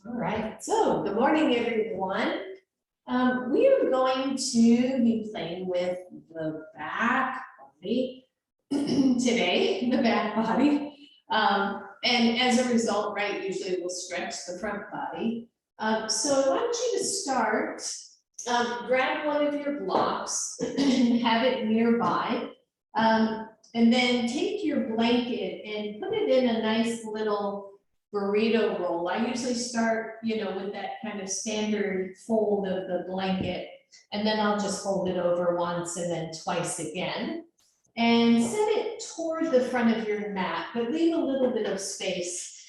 All right, so good morning, everyone. We are going to be playing with the back body today, the back body. And as a result, right, usually we'll stretch the front body. So I want you to start, grab one of your blocks and have it nearby. And then take your blanket and put it in a nice little burrito roll. I usually start, with that kind of standard fold of the blanket, and then I'll just fold it over once and then twice again. And set it toward the front of your mat, but leave a little bit of space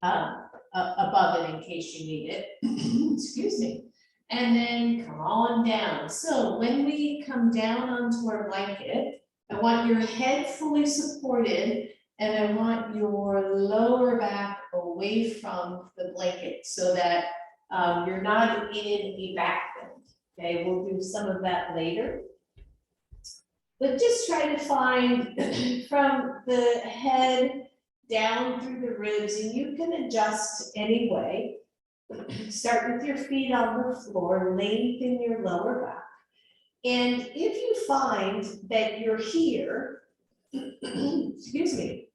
above it in case you need it. Excuse me. And then come on down. So when we come down onto our blanket, I want your head fully supported, and I want your lower back away from the blanket so that you're not in a back bend. Okay, we'll do some of that later. But just try to find from the head down through the ribs, and you can adjust any way. Start with your feet on the floor, lengthen your lower back. And if you find that you're here, excuse me,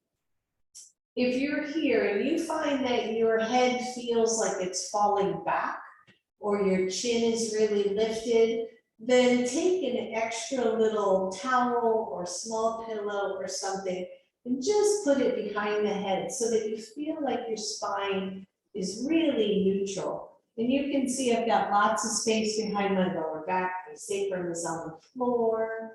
if you're here and you find that your head feels like it's falling back or your chin is really lifted, then take an extra little towel or small pillow or something and just put it behind the head so that you feel like your spine is really neutral. And you can see I've got lots of space behind my lower back. My sacrum is on the floor.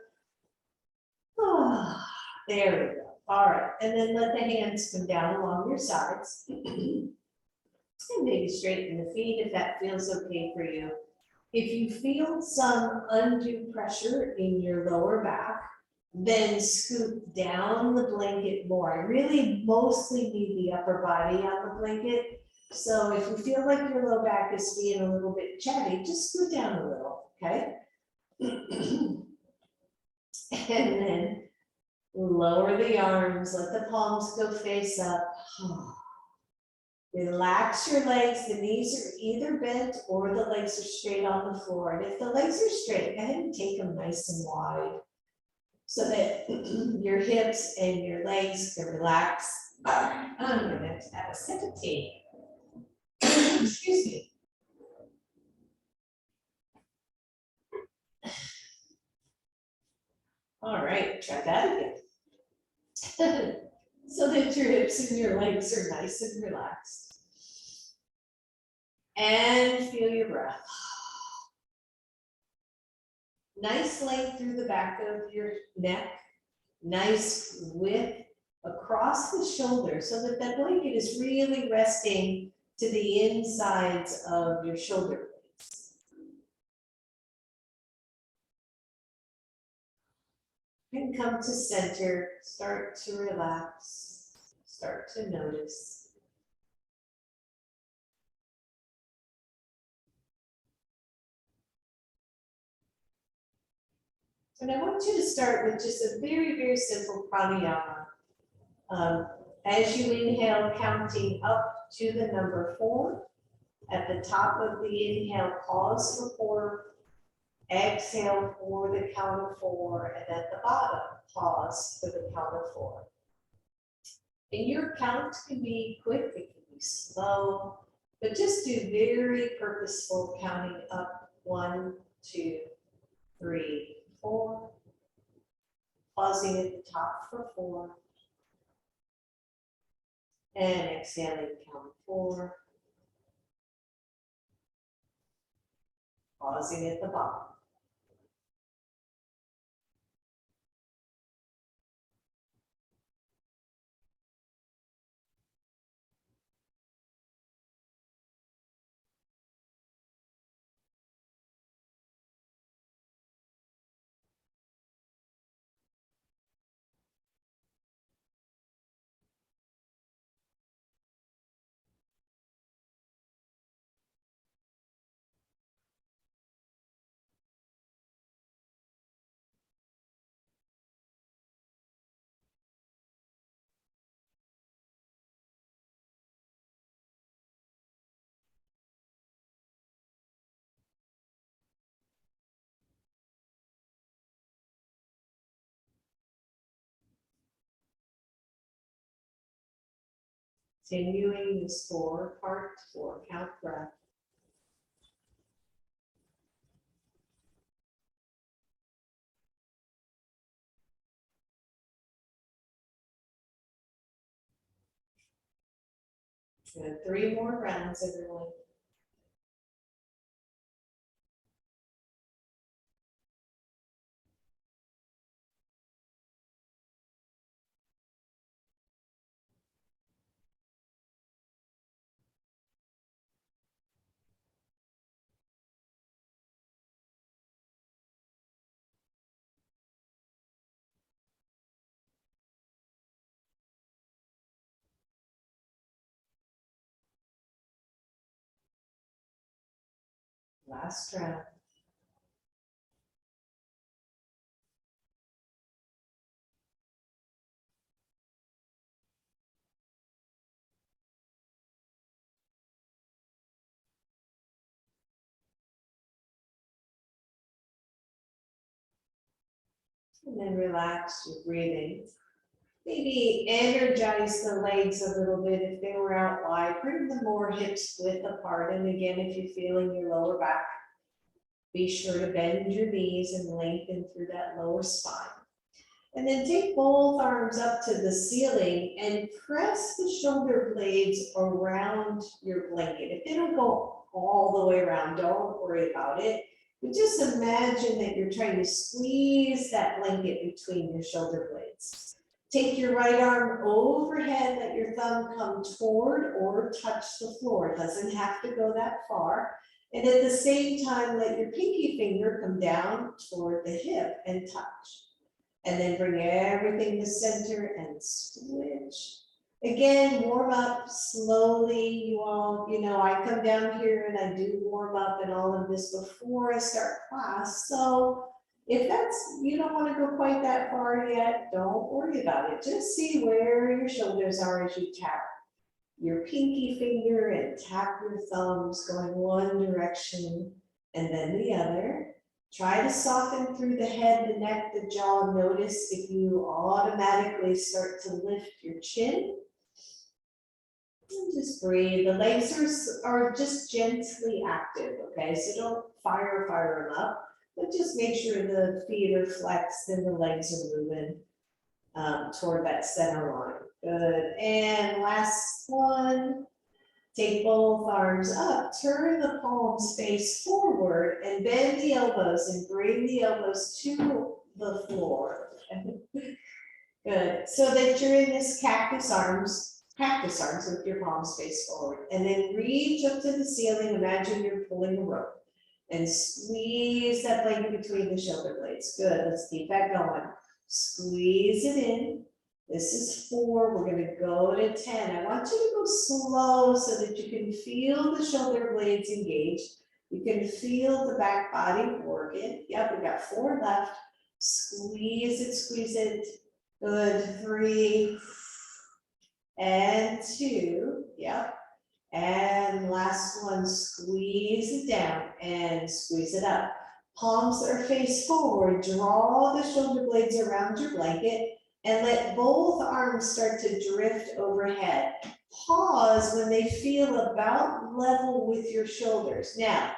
There we go. All right, and then let the hands come down along your sides. And maybe straighten the feet if that feels okay for you. If you feel some undue pressure in your lower back, then scoot down the blanket more. I really mostly need the upper body on the blanket. So if you feel like your low back is being a little bit chatty, just scoot down a little, okay? And then lower the arms, let the palms go face up. Relax your legs, the knees are either bent or the legs are straight on the floor. And if the legs are straight, go ahead and take them nice and wide so that your hips and your legs can relax. All right, I'm gonna have a sip of tea. Excuse me. All right, try that again. So that your hips and your legs are nice and relaxed. And feel your breath. Nice length through the back of your neck. Nice width across the shoulder so that that blanket is really resting to the insides of your shoulder blades. And come to center, start to relax, start to notice. And I want you to start with just a very, very simple pranayama. As you inhale, counting up to the number 4. At the top of the inhale, pause for 4. Exhale for the count of 4. And at the bottom, pause for the count of 4. And your count can be quick, it can be slow, but just do very purposeful counting up. 1, 2, 3, 4. Pausing at the top for 4. And exhaling, count 4. Pausing at the bottom. Continuing this 4-part 4-count breath. And 3 more rounds, everyone. Last round. And then relax your breathing. Maybe energize the legs a little bit if they were out wide. Bring them more hips width apart. And again, if you're feeling your lower back, be sure to bend your knees and lengthen through that lower spine. And then take both arms up to the ceiling and press the shoulder blades around your blanket. If they don't go all the way around, don't worry about it. But just imagine that you're trying to squeeze that blanket between your shoulder blades. Take your right arm overhead, let your thumb come toward or touch the floor. It doesn't have to go that far. And at the same time, let your pinky finger come down toward the hip and touch. And then bring everything to center and switch. Again, warm up slowly. You all, I come down here and I do warm up and all of this before I start class. So if you don't want to go quite that far yet, don't worry about it. Just see where your shoulders are as you tap your pinky finger and tap your thumbs going one direction and then the other. Try to soften through the head, the neck, the jaw. Notice if you automatically start to lift your chin. And just breathe. The legs are just gently active, okay? So don't fire them up, but just make sure the feet are flexed and the legs are moving toward that center line. Good. And last one. Take both arms up, turn the palms face forward and bend the elbows and bring the elbows to the floor. Good, so that you're in this cactus arms with your palms face forward. And then reach up to the ceiling, imagine you're pulling a rope. And squeeze that blanket between the shoulder blades. Good, let's keep that going. Squeeze it in. This is 4, we're gonna go to 10. I want you to go slow so that you can feel the shoulder blades engaged. You can feel the back body working. Yep, we got 4 left. Squeeze it. Good, 3 and 2, yep. And last one, squeeze it down and squeeze it up. Palms are face forward, draw the shoulder blades around your blanket. And let both arms start to drift overhead. Pause when they feel about level with your shoulders. Now,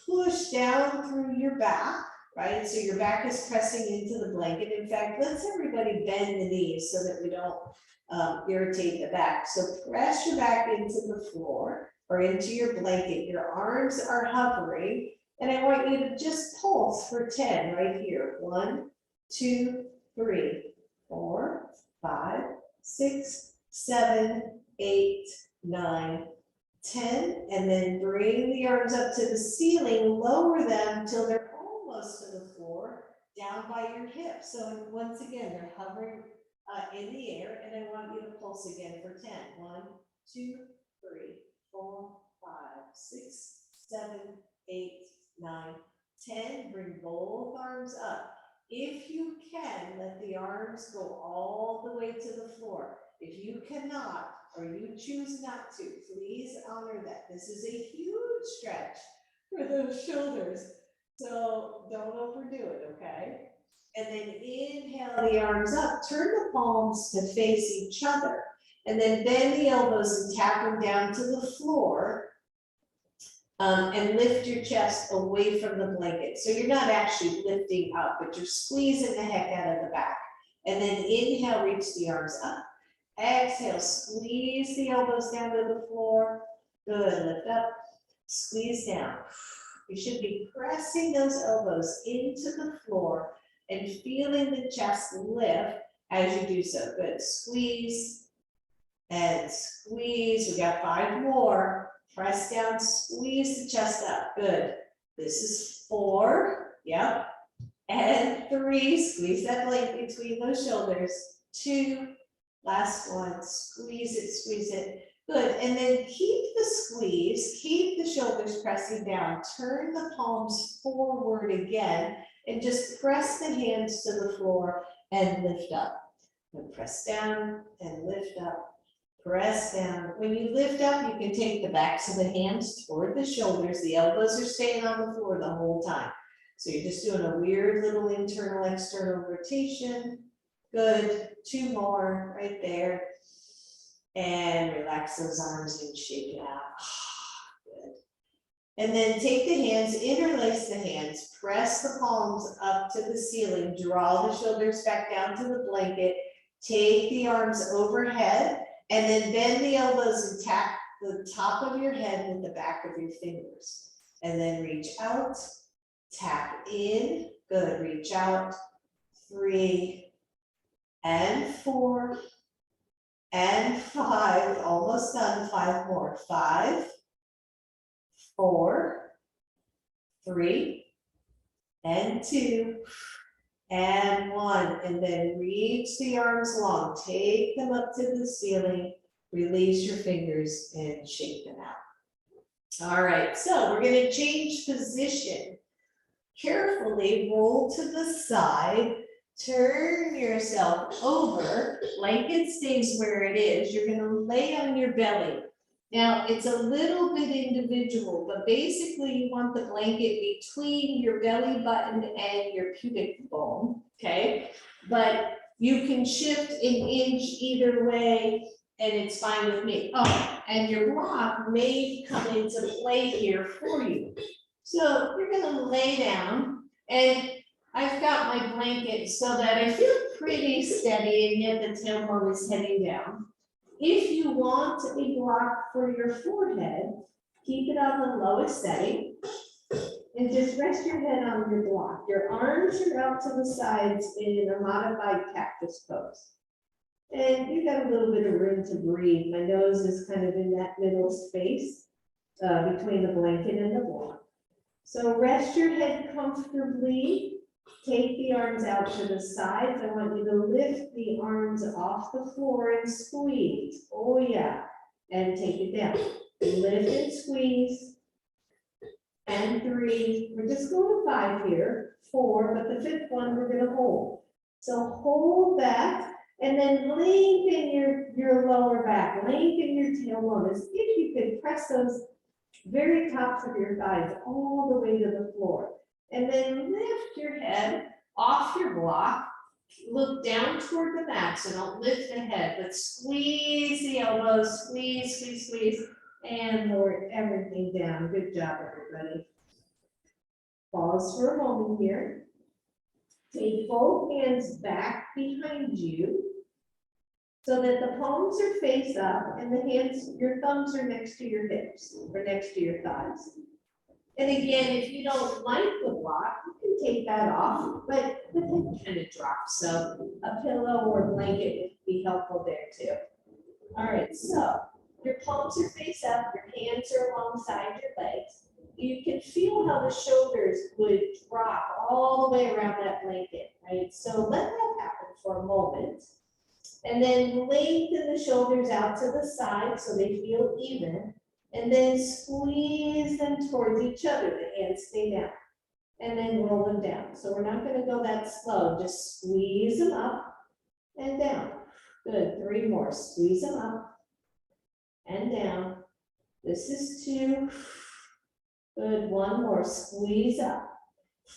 push down through your back, right? So your back is pressing into the blanket. In fact, let's everybody bend the knees so that we don't irritate the back. So press your back into the floor or into your blanket. Your arms are hovering. And I want you to just pulse for 10 right here. 1, 2, 3. 4, 5, 6, 7, 8, 9, 10, and then bring the arms up to the ceiling, lower them till they're almost to the floor, down by your hips. So once again, they're hovering in the air, and I want you to pulse again for 10. 1, 2, 3, 4, 5, 6, 7, 8, 9, 10. Bring both arms up. If you can, let the arms go all the way to the floor. If you cannot, or you choose not to, please honor that. This is a huge stretch for those shoulders. So don't overdo it, okay? And then inhale the arms up, turn the palms to face each other. And then bend the elbows and tap them down to the floor. And lift your chest away from the blanket. So you're not actually lifting up, but you're squeezing the heck out of the back. And then inhale, reach the arms up. Exhale, squeeze the elbows down to the floor. Good, lift up, squeeze down. You should be pressing those elbows into the floor and feeling the chest lift as you do so. Good, squeeze and squeeze. We got 5 more. Press down, squeeze the chest up. Good. This is 4. Yep. And 3. Squeeze that blanket between those shoulders. 2. Last one. Squeeze it, squeeze it. Good. And then keep the squeeze. Keep the shoulders pressing down. Turn the palms forward again. And just press the hands to the floor and lift up. And press down and lift up. Press down. When you lift up, you can take the backs of the hands toward the shoulders. The elbows are staying on the floor the whole time. So you're just doing a weird little internal, external rotation. Good. 2 more right there. And relax those arms and shake it out. Good. And then take the hands, interlace the hands, press the palms up to the ceiling, draw the shoulders back down to the blanket, take the arms overhead, and then bend the elbows and tap the top of your head with the back of your fingers. And then reach out, tap in, good, reach out, 3, and 4, and 5, almost done, 5 more, 5, 4, 3, and 2, and 1, and then reach the arms long, take them up to the ceiling, release your fingers and shake them out. All right, so we're gonna change position. Carefully roll to the side, turn yourself over, blanket stays where it is, you're gonna lay on your belly. Now, it's a little bit individual, but basically you want the blanket between your belly button and your pubic bone, okay? But you can shift an inch either way, and it's fine with me. Oh, and your block may come into play here for you. So you're gonna lay down, and I've got my blanket so that I feel pretty steady, and yet the tailbone is heading down. If you want a block for your forehead, keep it on the lowest setting and just rest your head on your block. Your arms are out to the sides in a modified cactus pose. And you've got a little bit of room to breathe. My nose is kind of in that middle space between the blanket and the block. So rest your head comfortably. Take the arms out to the sides. I want you to lift the arms off the floor and squeeze. Oh yeah. And take it down. Lift and squeeze. And 3. We're just going to 5 here. 4, but the 5th one we're going to hold. So hold that and then lengthen your lower back. Lengthen your tailbone. As if you could press those very tops of your thighs all the way to the floor. And then lift your head off your block, look down toward the mat, so don't lift the head, but squeeze the elbows, squeeze, squeeze, squeeze, and lower everything down. Good job, everybody. Pause for a moment here. Take both hands back behind you so that the palms are face up and the hands, your thumbs are next to your hips or next to your thighs. And again, if you don't like the block, you can take that off, but the head kind of drops, so a pillow or a blanket would be helpful there too. All right, so your palms are face up, your hands are alongside your legs. You can feel how the shoulders would drop all the way around that blanket, right? So let that happen for a moment. And then lengthen the shoulders out to the side so they feel even. And then squeeze them towards each other. The hands stay down. And then roll them down. So we're not going to go that slow. Just squeeze them up and down. Good. 3 more. Squeeze them up and down. This is 2. Good. 1 more. Squeeze up.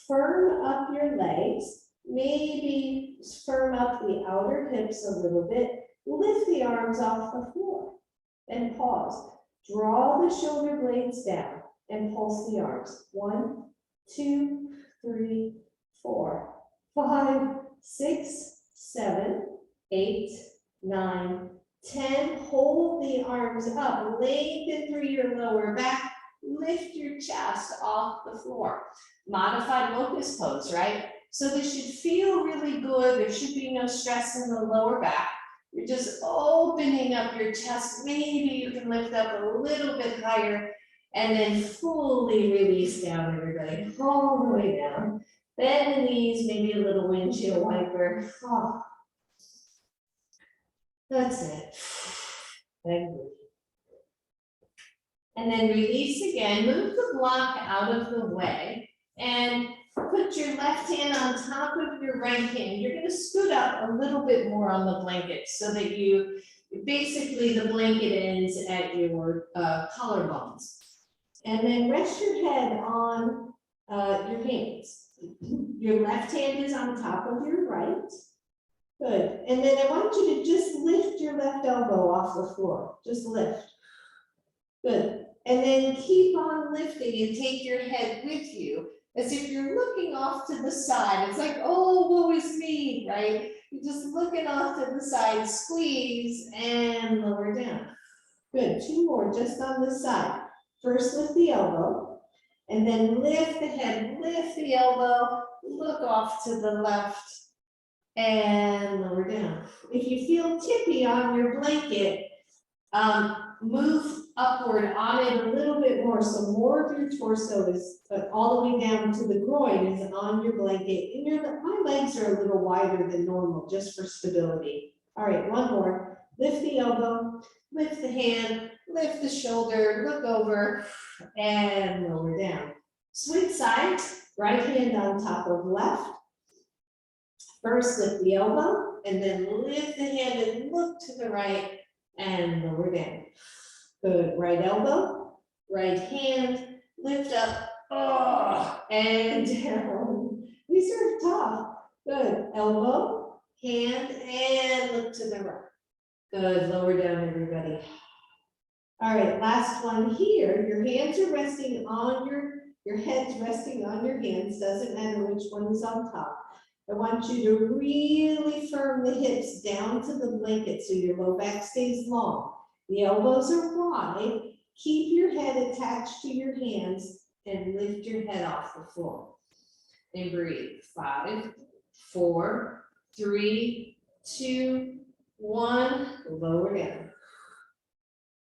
Firm up your legs. Maybe firm up the outer hips a little bit. lift the arms off the floor, and pause. Draw the shoulder blades down and pulse the arms. 1, 2, 3, 4, 5, 6, 7, 8, 9, 10. Hold the arms up, lengthen through your lower back, lift your chest off the floor. Modified locust pose, right? So this should feel really good. There should be no stress in the lower back. You're just opening up your chest. Maybe you can lift up a little bit higher and then fully release down, everybody, all the way down. Bend the knees, maybe a little windshield wiper. Oh. That's it. And then release again. Move the block out of the way and put your left hand on top of your right hand. You're going to scoot up a little bit more on the blanket so that you, basically the blanket ends at your collarbones. And then rest your head on your hands. Your left hand is on top of your right. Good. And then I want you to just lift your left elbow off the floor. Just lift. Good. And then keep on lifting and take your head with you as if you're looking off to the side. It's like, oh, woe is me, right? You're just looking off to the side, squeeze and lower down. Good. 2 more just on the side. First, lift the elbow and then lift the head, lift the elbow, look off to the left and lower down. If you feel tippy on your blanket, move upward on it a little bit more, so more of your torso is all the way down to the groin is on your blanket. And my legs are a little wider than normal, just for stability. All right, 1 more. Lift the elbow, lift the hand, lift the shoulder, look over, and lower down. Switch sides, right hand on top of left. First, lift the elbow, and then lift the hand and look to the right and lower down. Good. Right elbow, right hand, lift up, and down. These are tough. Good. Elbow, hand, and look to the right. Good. Lower down, everybody. All right, last one here. Your hands are resting on your head's resting on your hands. Doesn't matter which one is on top. I want you to really firm the hips down to the blanket so your low back stays long. The elbows are wide. Keep your head attached to your hands and lift your head off the floor. And breathe. 5, 4, 3, 2, 1. Lower down.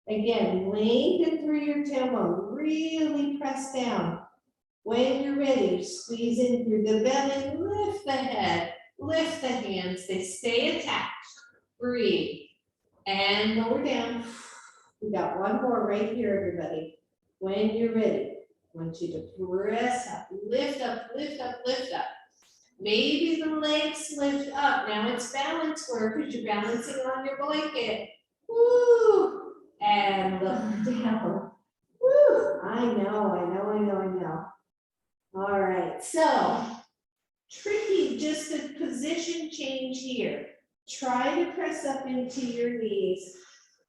Again, lengthen through your tailbone. Really press down. When you're ready, squeeze in through the belly, lift the head, lift the hands, they stay attached. Breathe, and lower down. We got 1 more right here, everybody. When you're ready, I want you to press up, lift up, lift up, lift up. Maybe the legs lift up. Now it's balance work because you're balancing on your blanket. Woo! And lower down. Woo! I know. All right, so tricky, just a position change here. Try to press up into your knees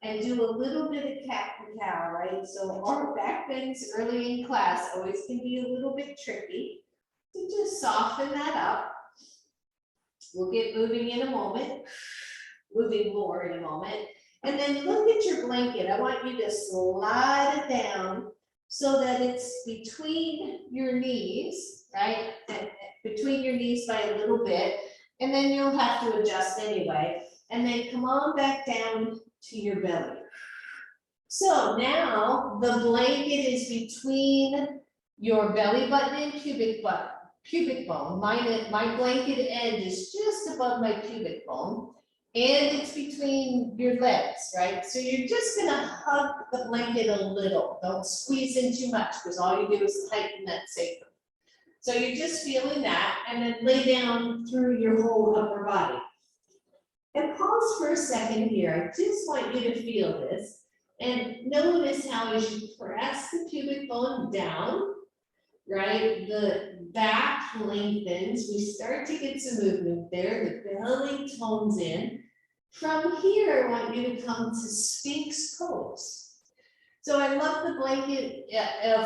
and do a little bit of cat and cow, right? So our back bends early in class always can be a little bit tricky. So just soften that up. We'll get moving in a moment, moving more in a moment. And then look at your blanket. I want you to slide it down so that it's between your knees, right? Between your knees by a little bit, and then you'll have to adjust anyway. And then come on back down to your belly. So now the blanket is between your belly button and pubic bone. My blanket end is just above my pubic bone. And it's between your legs, right? So you're just gonna hug the blanket a little. Don't squeeze in too much because all you do is tighten that sacrum. So you're just feeling that and then lay down through your whole upper body. And pause for a second here. I just want you to feel this and notice how as you press the pubic bone down, right? The back lengthens. We start to get some movement there. The belly tones in. From here, I want you to come to Sphinx pose. So I love the blanket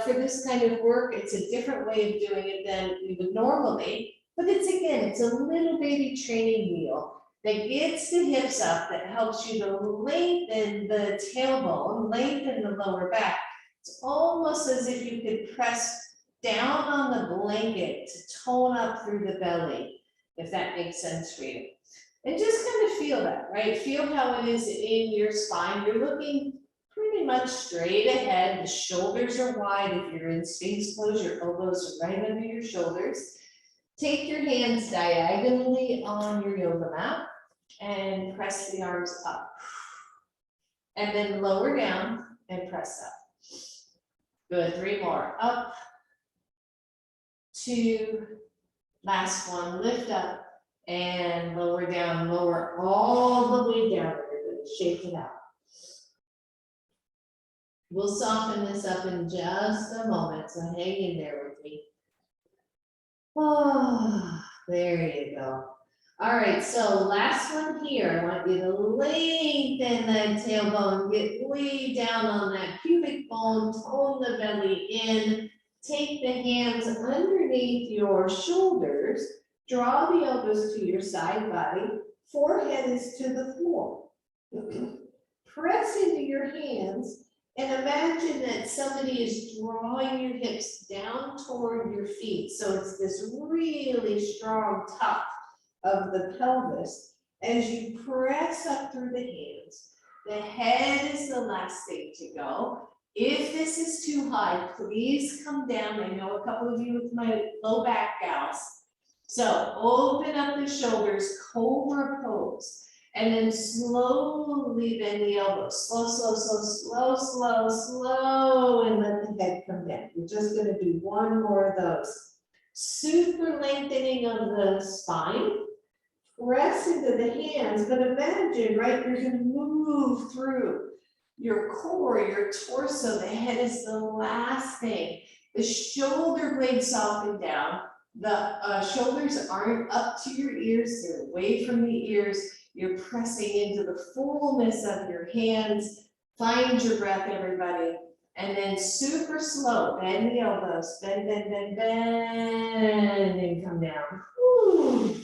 for this kind of work. It's a different way of doing it than we would normally, but it's a little baby training wheel that gets the hips up, that helps you to lengthen the tailbone, lengthen the lower back. It's almost as if you could press down on the blanket to tone up through the belly, if that makes sense for you. And just kind of feel that, right? Feel how it is in your spine. You're looking pretty much straight ahead. The shoulders are wide. If you're in Sphinx pose, your elbows are right under your shoulders. Take your hands diagonally on your yoga mat and press the arms up. And then lower down and press up. Good, 3 more. Up, 2, last one, lift up. And lower down, lower all the way down, everybody, shake it out. We'll soften this up in just a moment, so hang in there with me. Oh, there you go. All right, so last one here, I want you to lengthen that tailbone, get way down on that pubic bone, tone the belly in, take the hands underneath your shoulders, draw the elbows to your side body, forehead is to the floor. Press into your hands and imagine that somebody is drawing your hips down toward your feet. So it's this really strong tuck of the pelvis. As you press up through the hands, the head is the last thing to go. If this is too high, please come down. I know a couple of you with my low back gals. So open up the shoulders, cobra pose, and then slowly bend the elbows. Slow, slow, slow, slow, slow, slow, and let the head come down. We're just gonna do 1 more of those. Super lengthening of the spine. Press into the hands, but imagine, right, you're gonna move through your core, your torso. The head is the last thing. The shoulder blades soften down. The shoulders aren't up to your ears, they're away from the ears. You're pressing into the fullness of your hands. Find your breath, everybody. And then super slow, bend the elbows, bend, bend, bend, bend, and come down. Woo.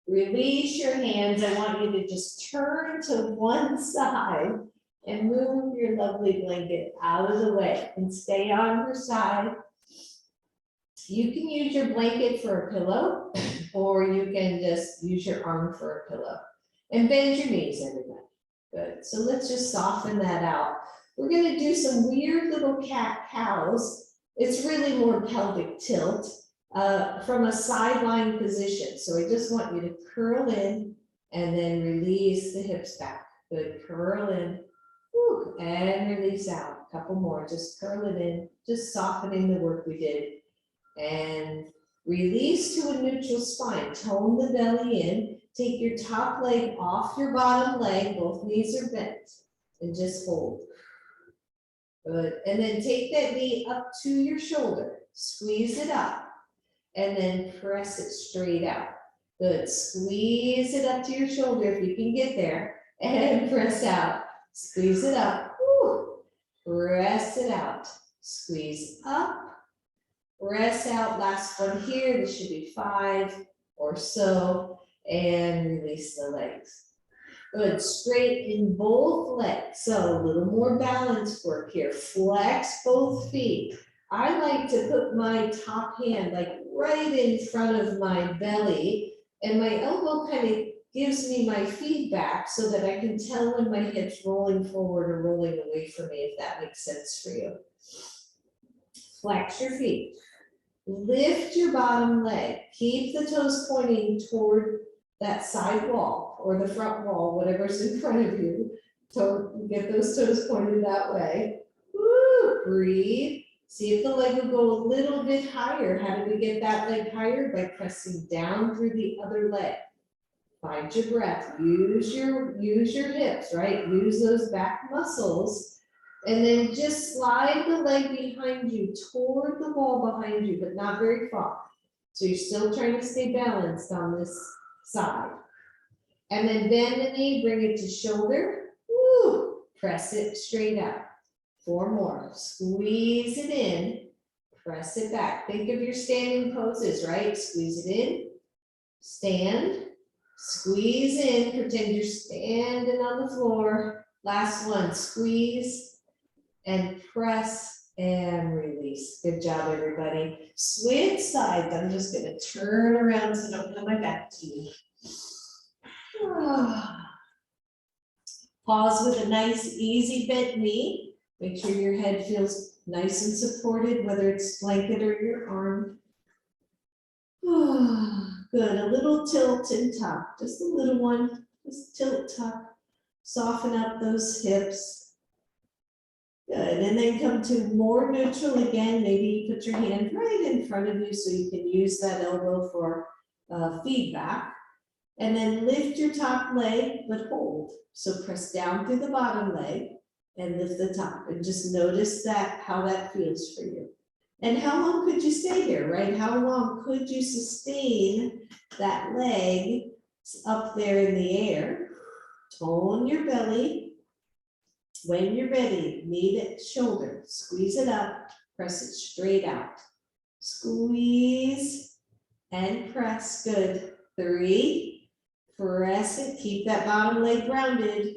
Release your hands. I want you to just turn to one side and move your lovely blanket out of the way and stay on your side. You can use your blanket for a pillow, or you can just use your arm for a pillow. And bend your knees, everybody. Good. So let's just soften that out. We're going to do some weird little cat-cows. It's really more pelvic tilt from a sideline position. So I just want you to curl in and then release the hips back. Good. Curl in. Whew, and release out. A couple more. Just curl it in. Just softening the work we did. And release to a neutral spine. Tone the belly in. Take your top leg off your bottom leg. Both knees are bent. And just hold. Good. And then take that knee up to your shoulder. Squeeze it up. And then press it straight out. Good. Squeeze it up to your shoulder if you can get there. And press out. Squeeze it up. Woo. Press it out. Squeeze up. Press out. Last one here. This should be 5 or so. And release the legs. Good. Straighten both legs. So a little more balance work here. Flex both feet. I like to put my top hand like right in front of my belly, and my elbow kind of gives me my feedback so that I can tell when my hip's rolling forward or rolling away from me, if that makes sense for you. Flex your feet. Lift your bottom leg. Keep the toes pointing toward that side wall or the front wall, whatever's in front of you. So get those toes pointed that way. Woo, breathe. See if the leg will go a little bit higher. How do we get that leg higher? By pressing down through the other leg. Find your breath. Use your hips, right? Use those back muscles. And then just slide the leg behind you toward the wall behind you, but not very far. So you're still trying to stay balanced on this side. And then bend the knee, bring it to shoulder. Woo, press it straight out. 4 more. Squeeze it in, press it back. Think of your standing poses, right? Squeeze it in, stand, squeeze in, pretend you're standing on the floor. Last one, squeeze and press and release. Good job, everybody. Switch sides. I'm just gonna turn around so I don't have my back to you. Pause with a nice, easy bent knee. Make sure your head feels nice and supported, whether it's blanket or your arm. Good, a little tilt and tuck, just a little one. Just tilt, tuck, soften up those hips. Good, and then come to more neutral again. Maybe you put your hand right in front of you so you can use that elbow for feedback. And then lift your top leg, but hold. So press down through the bottom leg and lift the top, and just notice that, how that feels for you. And how long could you stay here, right? How long could you sustain that leg up there in the air? Tone your belly. When you're ready, knee to shoulder, squeeze it up, press it straight out. Squeeze and press, good. 3, press it, keep that bottom leg grounded.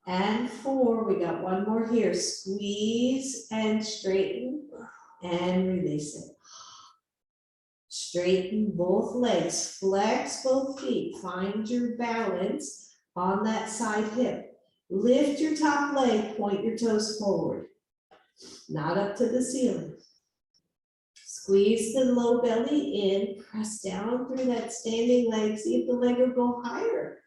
And 4, we got one more here. Squeeze and straighten and release it. Straighten both legs, flex both feet, find your balance on that side hip. Lift your top leg, point your toes forward, not up to the ceiling. Squeeze the low belly in, press down through that standing leg, see if the leg will go higher.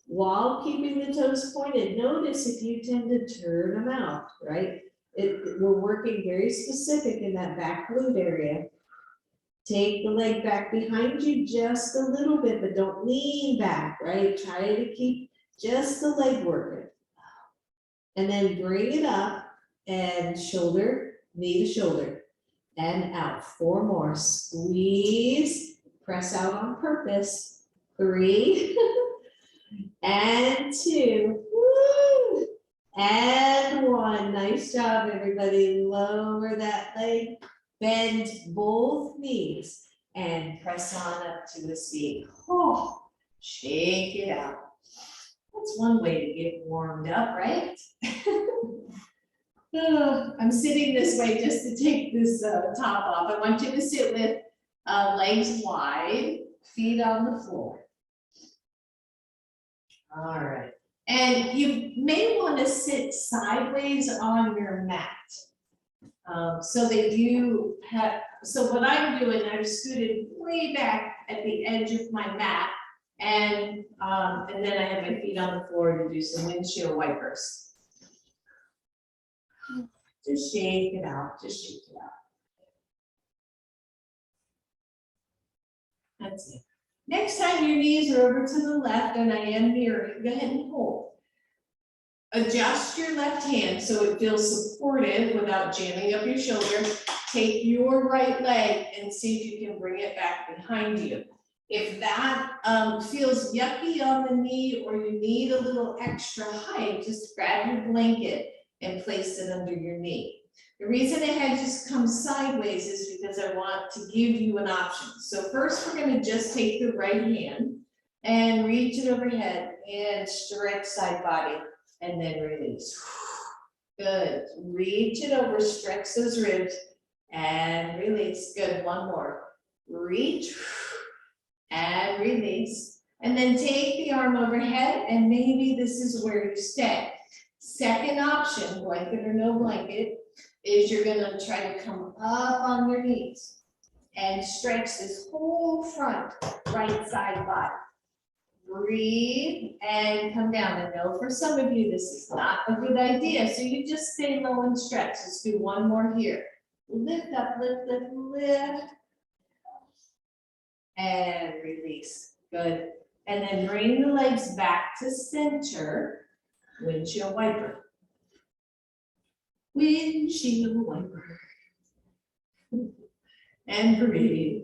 While keeping the toes pointed, notice if you tend to turn them out, right? We're working very specific in that back glute area. Take the leg back behind you just a little bit, but don't lean back, right? Try to keep just the leg working. And then bring it up and shoulder, knee to shoulder, and out. 4 more. Squeeze, press out on purpose. 3. And 2, woo, and 1. Nice job, everybody. Lower that leg, bend both knees, and press on up to a seat. Oh, shake it out. That's one way to get warmed up, right? I'm sitting this way just to take this top off. I want you to sit with legs wide, feet on the floor. All right, and you may want to sit sideways on your mat. So that you have, so what I'm doing, I've scooted way back at the edge of my mat, and then I have my feet on the floor to do some windshield wipers. Just shake it out, just shake it out. That's it. Next time your knees are over to the left, and I am mirroring, go ahead and hold. Adjust your left hand so it feels supported without jamming up your shoulder. Take your right leg and see if you can bring it back behind you. If that feels yucky on the knee, or you need a little extra height, just grab your blanket and place it under your knee. The reason it had just come sideways is because I want to give you an option. So first we're going to just take the right hand and reach it overhead and stretch side body, and then release. Good. Reach it over, stretch those ribs and release. Good. One more. Reach and release. And then take the arm overhead, and maybe this is where you stay. Second option, blanket or no blanket, is you're going to try to come up on your knees and stretch this whole front right side body. Breathe and come down. I know for some of you this is not a good idea, so you just stay low and stretch. Let's do one more here. Lift up, lift, lift, lift. And release. Good. And then bring the legs back to center. Windshield wiper. Windshield wiper. And breathe.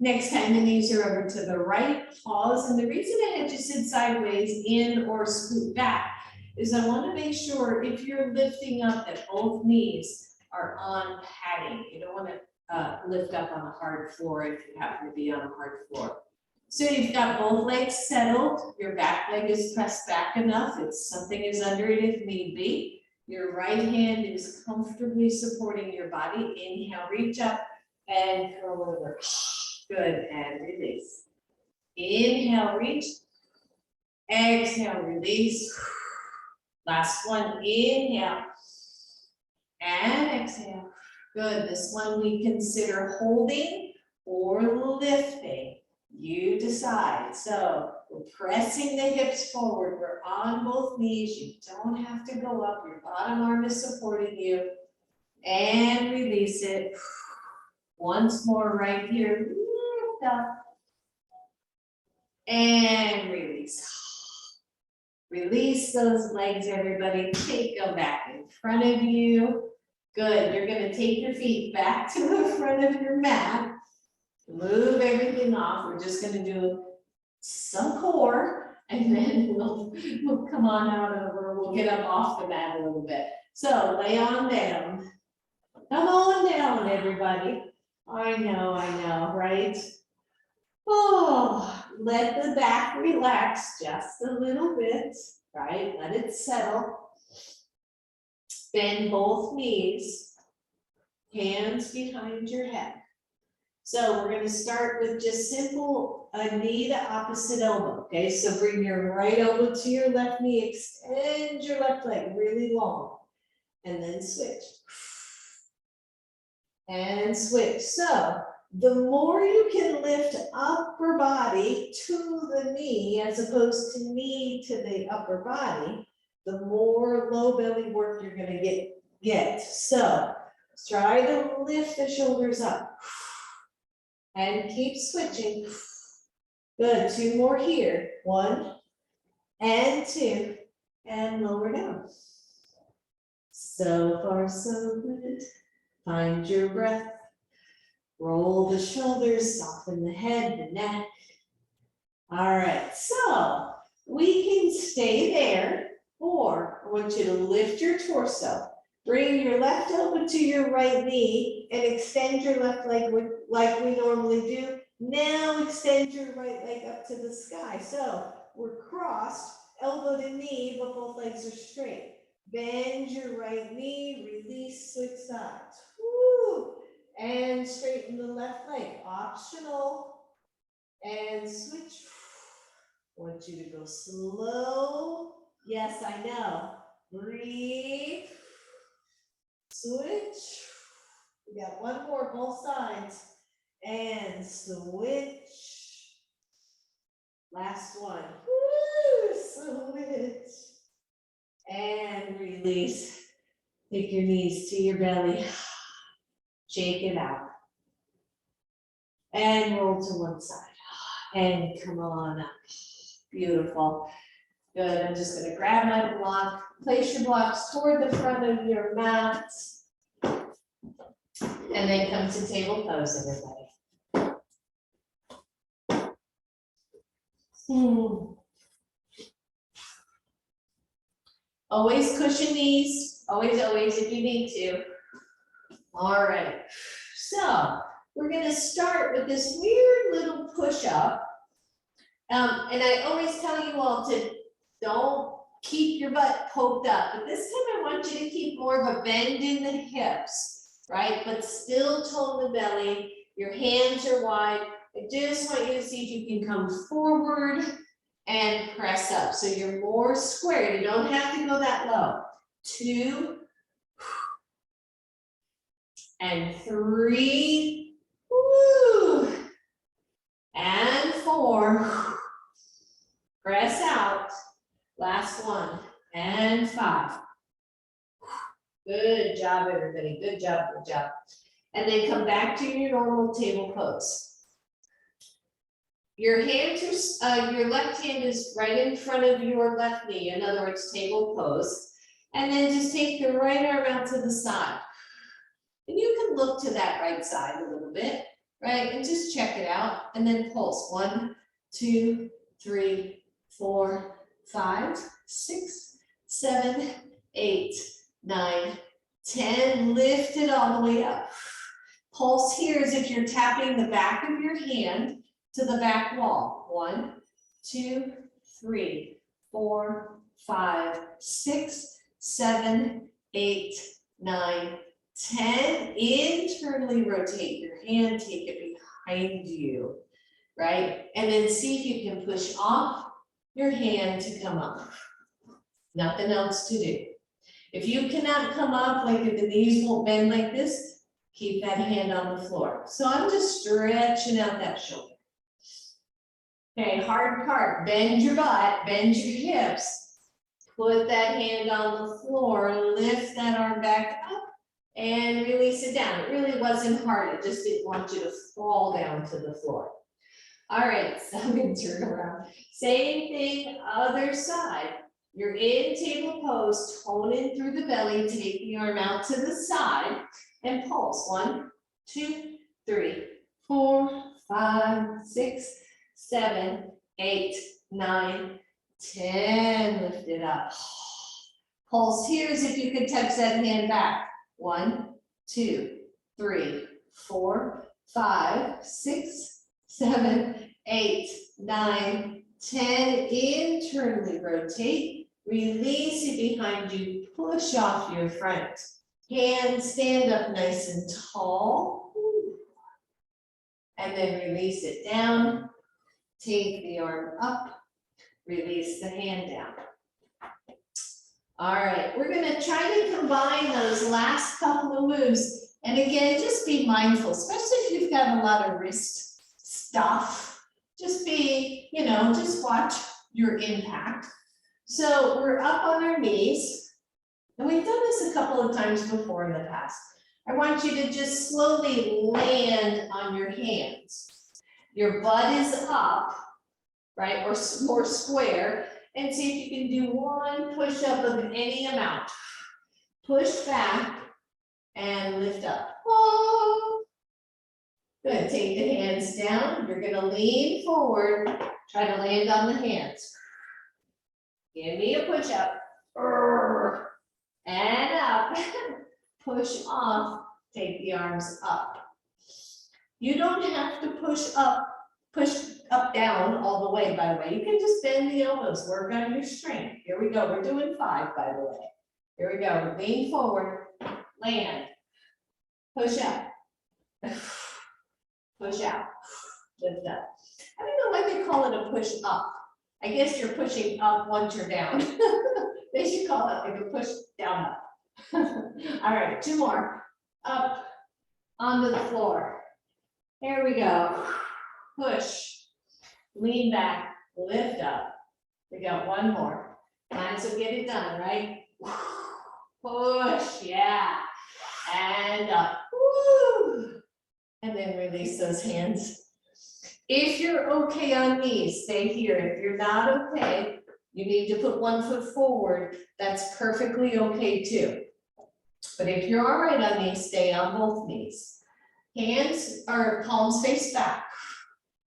Next time the knees are over to the right, pause, and the reason I had you sit sideways in or scoot back is I want to make sure if you're lifting up that both knees are on padding. You don't want to lift up on a hard floor if you happen to be on a hard floor. So you've got both legs settled, your back leg is pressed back enough, it's something is under it if need be. Your right hand is comfortably supporting your body. Inhale, reach up and curl over. Good, and release. Inhale, reach. Exhale, release. Last one, inhale. And exhale. Good, this one we consider holding or lifting. You decide. So we're pressing the hips forward. We're on both knees. You don't have to go up. Your bottom arm is supporting you. And release it. Once more right here. Lift up. And release. Release those legs, everybody. Take them back in front of you. Good. You're going to take your feet back to the front of your mat. Move everything off. We're just going to do some core and then we'll come on out over. We'll get up off the mat a little bit. So lay on down. Come on down, everybody. I know, right? Oh, let the back relax just a little bit, right? Let it settle. Bend both knees, hands behind your head. So we're going to start with just simple knee to opposite elbow, okay? So bring your right elbow to your left knee, extend your left leg really long, and then switch. And switch. So the more you can lift upper body to the knee as opposed to knee to the upper body, the more low belly work you're going to get. So try to lift the shoulders up and keep switching. Good. 2 more here. 1 and 2 and lower down. So far, so good. Find your breath. Roll the shoulders, soften the head, the neck. All right, so we can stay there, or I want you to lift your torso. Bring your left elbow to your right knee and extend your left leg like we normally do. Now extend your right leg up to the sky. So we're crossed, elbow to knee, but both legs are straight. Bend your right knee, release, switch sides. Woo! And straighten the left leg, optional, and switch. I want you to go slow. Yes, I know. Breathe. Switch. We got 1 more, both sides. And switch. Last one. Woo! Switch. And release. Take your knees to your belly. Shake it out. And roll to one side. And come on up. Beautiful. Good. I'm just going to grab my block. Place your blocks toward the front of your mat. And then come to table pose, everybody. Always cushion knees. Always if you need to. All right. So we're going to start with this weird little push-up. And I always tell you all to don't keep your butt poked up. But this time I want you to keep more of a bend in the hips, right? But still tone the belly. Your hands are wide. I just want you to see if you can come forward and press up. So you're more square. You don't have to go that low. 2 and 3. Woo! And 4. Press out. Last one. And 5. Good job, everybody. Good job, good job. And then come back to your normal table pose. Your hands are, your left hand is right in front of your left knee. In other words, table pose. And then just take your right arm out to the side. And you can look to that right side a little bit. right? And just check it out and then pulse. 1, 2, 3, 4, 5, 6, 7, 8, 9, 10. Lift it all the way up. Pulse here as if you're tapping the back of your hand to the back wall. 1, 2, 3, 4, 5, 6, 7, 8, 9, 10. Internally rotate your hand, take it behind you, right? And then see if you can push off your hand to come up. Nothing else to do. If you cannot come up, like if the knees won't bend like this, keep that hand on the floor. So I'm just stretching out that shoulder. Okay, hard part, bend your butt, bend your hips. Put that hand on the floor, lift that arm back up and release it down. It really wasn't hard, it just didn't want you to fall down to the floor. All right, so I'm gonna turn around. Same thing, other side. You're in table pose, tone in through the belly, take the arm out to the side and pulse. 1, 2, 3, 4, 5, 6, 7, 8, 9, 10. Lift it up. Pulse here as if you could touch that hand back. 1, 2, 3, 4, 5, 6, 7, 8, 9, 10. Internally rotate. Release it behind you. Push off your front. Hands stand up nice and tall. And then release it down. Take the arm up. Release the hand down. All right, we're going to try to combine those last couple of moves. And again, just be mindful, especially if you've got a lot of wrist stuff. Just be, just watch your impact. So we're up on our knees, and we've done this a couple of times before in the past. I want you to just slowly land on your hands. Your butt is up, right, or more square, and see if you can do one push-up of any amount. Push back and lift up. Oh. Good, take the hands down. You're gonna lean forward, try to land on the hands. Give me a push-up. And up. Push off, take the arms up. You don't have to push up, down all the way, by the way. You can just bend the elbows, work on your strength. Here we go, we're doing 5, by the way. Here we go, lean forward, land, push up, push out, lift up. I don't know why they call it a push up. I guess you're pushing up once you're down. They should call it like a push down up. All right, 2 more. Up onto the floor. Here we go. Push, lean back, lift up. We got 1 more. Might as well get it done, right? Push, yeah. And up. Woo. And then release those hands. If you're okay on knees, stay here. If you're not okay, you need to put 1 foot forward. That's perfectly okay too. But if you're all right on knees, stay on both knees. Hands or palms face back.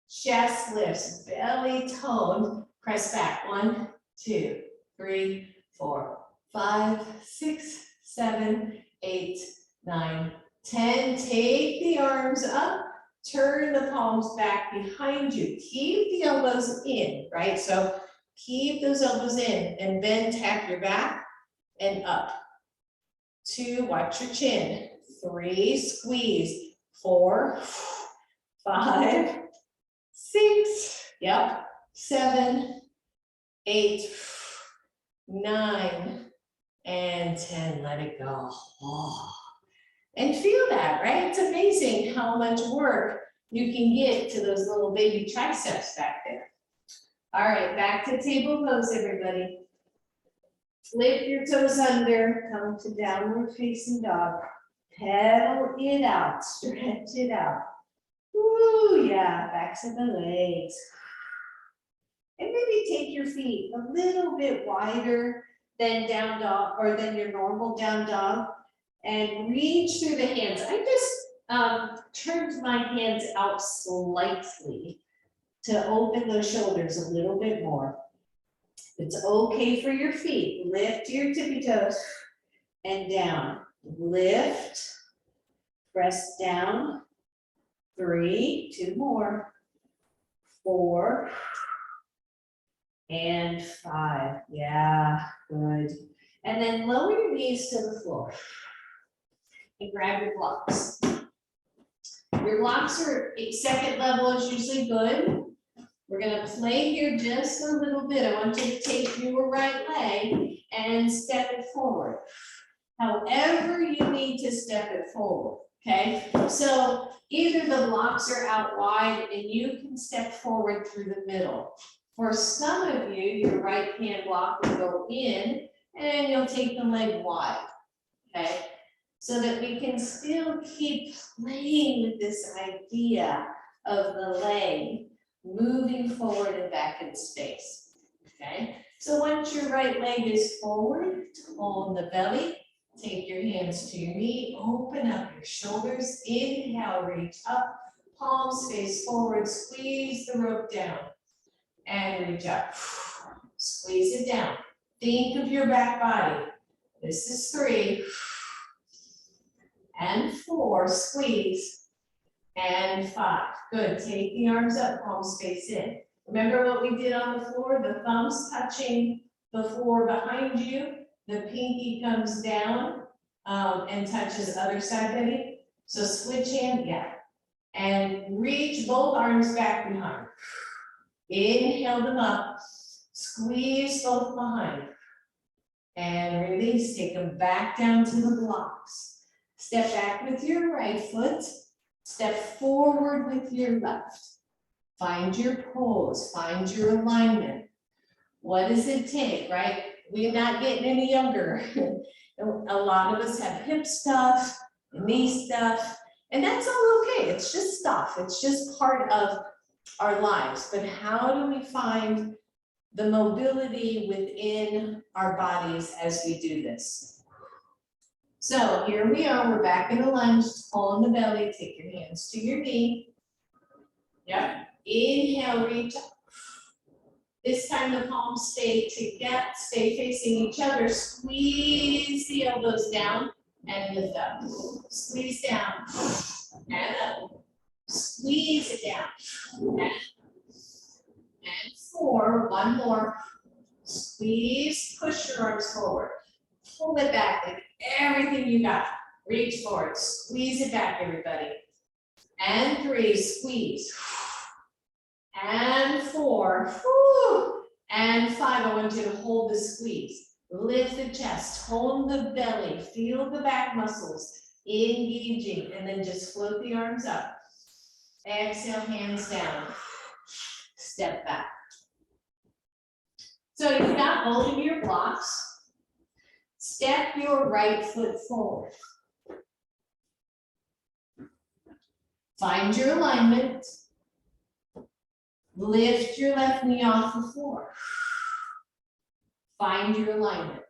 Chest lifts, belly toned, press back. 1, 2, 3, 4, 5, 6, 7, 8, 9, 10. Take the arms up. Turn the palms back behind you. Keep the elbows in, right? So keep those elbows in and then tap your back and up. 2, watch your chin. 3, squeeze. 4, 5, 6, yep, 7, 8, 9, and 10. Let it go. Oh. And feel that, right? It's amazing how much work you can get to those little baby triceps back there. All right, back to table pose, everybody. Flip your toes under, come to downward facing dog. Pedal it out, stretch it out. Ooh, yeah, backs of the legs. And maybe take your feet a little bit wider than down dog or than your normal down dog. And reach through the hands. I just turned my hands out slightly to open those shoulders a little bit more. It's okay for your feet. Lift your tippy toes and down. Lift, press down. 3, 2 more. 4 and 5. Yeah, good. And then lower your knees to the floor and grab your blocks. Your blocks are second level is usually good. We're gonna play here just a little bit. I want you to take your right leg and step it forward. However you need to step it forward, okay? So either the blocks are out wide and you can step forward through the middle. For some of you, your right hand block will go in and you'll take the leg wide, okay? So that we can still keep playing with this idea of the leg moving forward and back in space, okay? So once your right leg is forward, on the belly, take your hands to your knee, open up your shoulders, inhale, reach up, palms face forward, squeeze the rope down, and reach up. Squeeze it down. Think of your back body. This is 3, and 4, squeeze, and 5. Good, take the arms up, palms face in. Remember what we did on the floor? The thumbs touching the floor behind you. The pinky comes down and touches the other side, Betty. So switch hand, yeah. And reach both arms back behind. Inhale them up. Squeeze both behind. And release, take them back down to the blocks. Step back with your right foot. Step forward with your left. Find your pose, find your alignment. What does it take, right? We're not getting any younger. A lot of us have hip stuff, knee stuff, and that's all okay. It's just stuff. It's just part of our lives. But how do we find the mobility within our bodies as we do this? So here we are, we're back in the lunge, pull in the belly, take your hands to your knee. Yep, inhale, reach up. This time the palms stay together, stay facing each other. Squeeze the elbows down and lift up. Squeeze down and up. Squeeze it down and 4, 1 more. Squeeze, push your arms forward. Pull it back like everything you got. Reach forward, squeeze it back, everybody. And 3, squeeze. And 4, whew. And 5, I want you to hold the squeeze. Lift the chest, hold the belly, feel the back muscles engaging, and then just float the arms up. Exhale, hands down. Step back. So you've got both of your blocks. Step your right foot forward. Find your alignment. Lift your left knee off the floor. Find your alignment.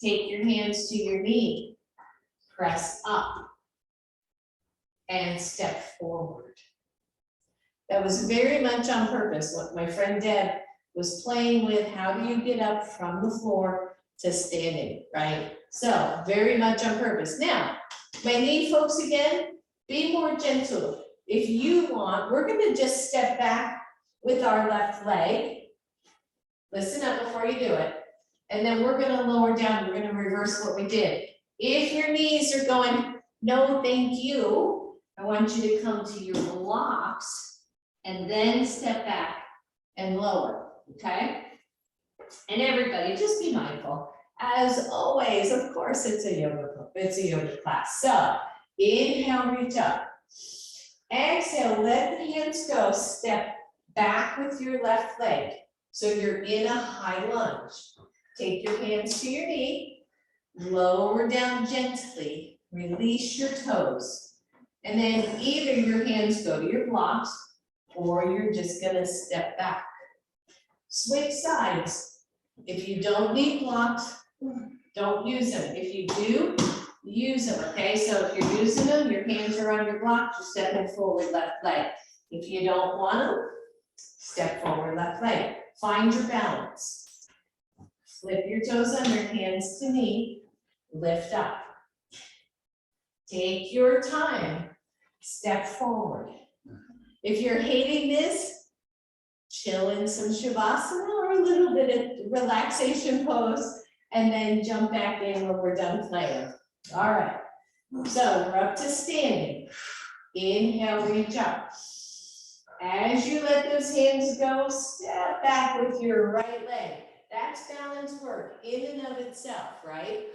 Take your hands to your knee. Press up. And step forward. That was very much on purpose. What my friend Deb was playing with, how do you get up from the floor to standing, right? So very much on purpose. Now, my knee folks again, be more gentle. If you want, we're gonna just step back with our left leg. Listen up before you do it. And then we're gonna lower down, we're gonna reverse what we did. If your knees are going, no, thank you, I want you to come to your blocks and then step back and lower, okay? And everybody, just be mindful. As always, of course, it's a yoga class. So inhale, reach up. Exhale, let the hands go. Step back with your left leg. So you're in a high lunge. Take your hands to your knee. Lower down gently. Release your toes. And then either your hands go to your blocks or you're just gonna step back. Switch sides. If you don't need blocks, don't use them. If you do, use them, okay? So if you're using them, your hands are on your block, you're stepping forward, left leg. If you don't want them, step forward, left leg. Find your balance. Flip your toes under, hands to knee, lift up. Take your time, step forward. If you're hating this, chill in some Shavasana or a little bit of relaxation pose, and then jump back in when we're done playing. All right, so we're up to standing. Inhale, reach up. As you let those hands go, step back with your right leg. That's balance work in and of itself, right?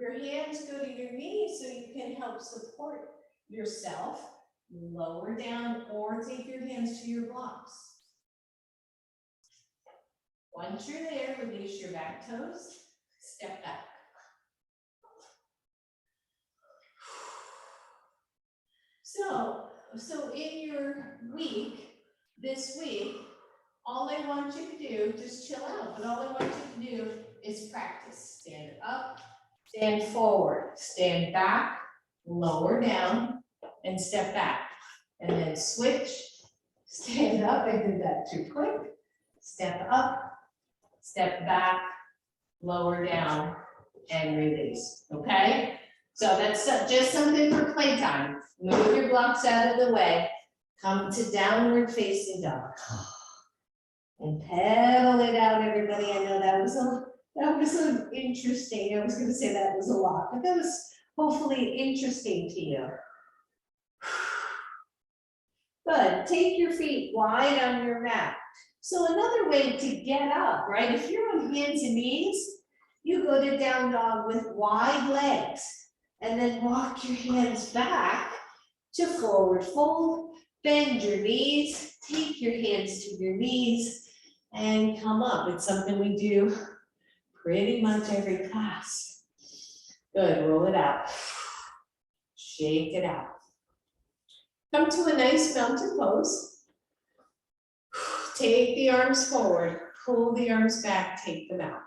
Your hands go to your knees so you can help support yourself. Lower down or take your hands to your blocks. Once you're there, release your back toes, step back. So in your week, this week, all I want you to do, just chill out, but all I want you to do is practice. Stand up, stand forward, stand back, lower down, and step back. And then switch, stand up, I did that too quick. Step up, step back, lower down, and release, okay? So that's just something for playtime. Move your blocks out of the way. Come to downward facing dog. And pedal it out, everybody. I know that was interesting. I was gonna say that was a lot, but that was hopefully interesting to you. Good, take your feet wide on your mat. So another way to get up, right? If you're on hands and knees, you go to down dog with wide legs and then walk your hands back to forward fold, bend your knees, take your hands to your knees and come up. It's something we do pretty much every class. Good, roll it out. Shake it out. Come to a nice mountain pose. Take the arms forward, pull the arms back, take them out,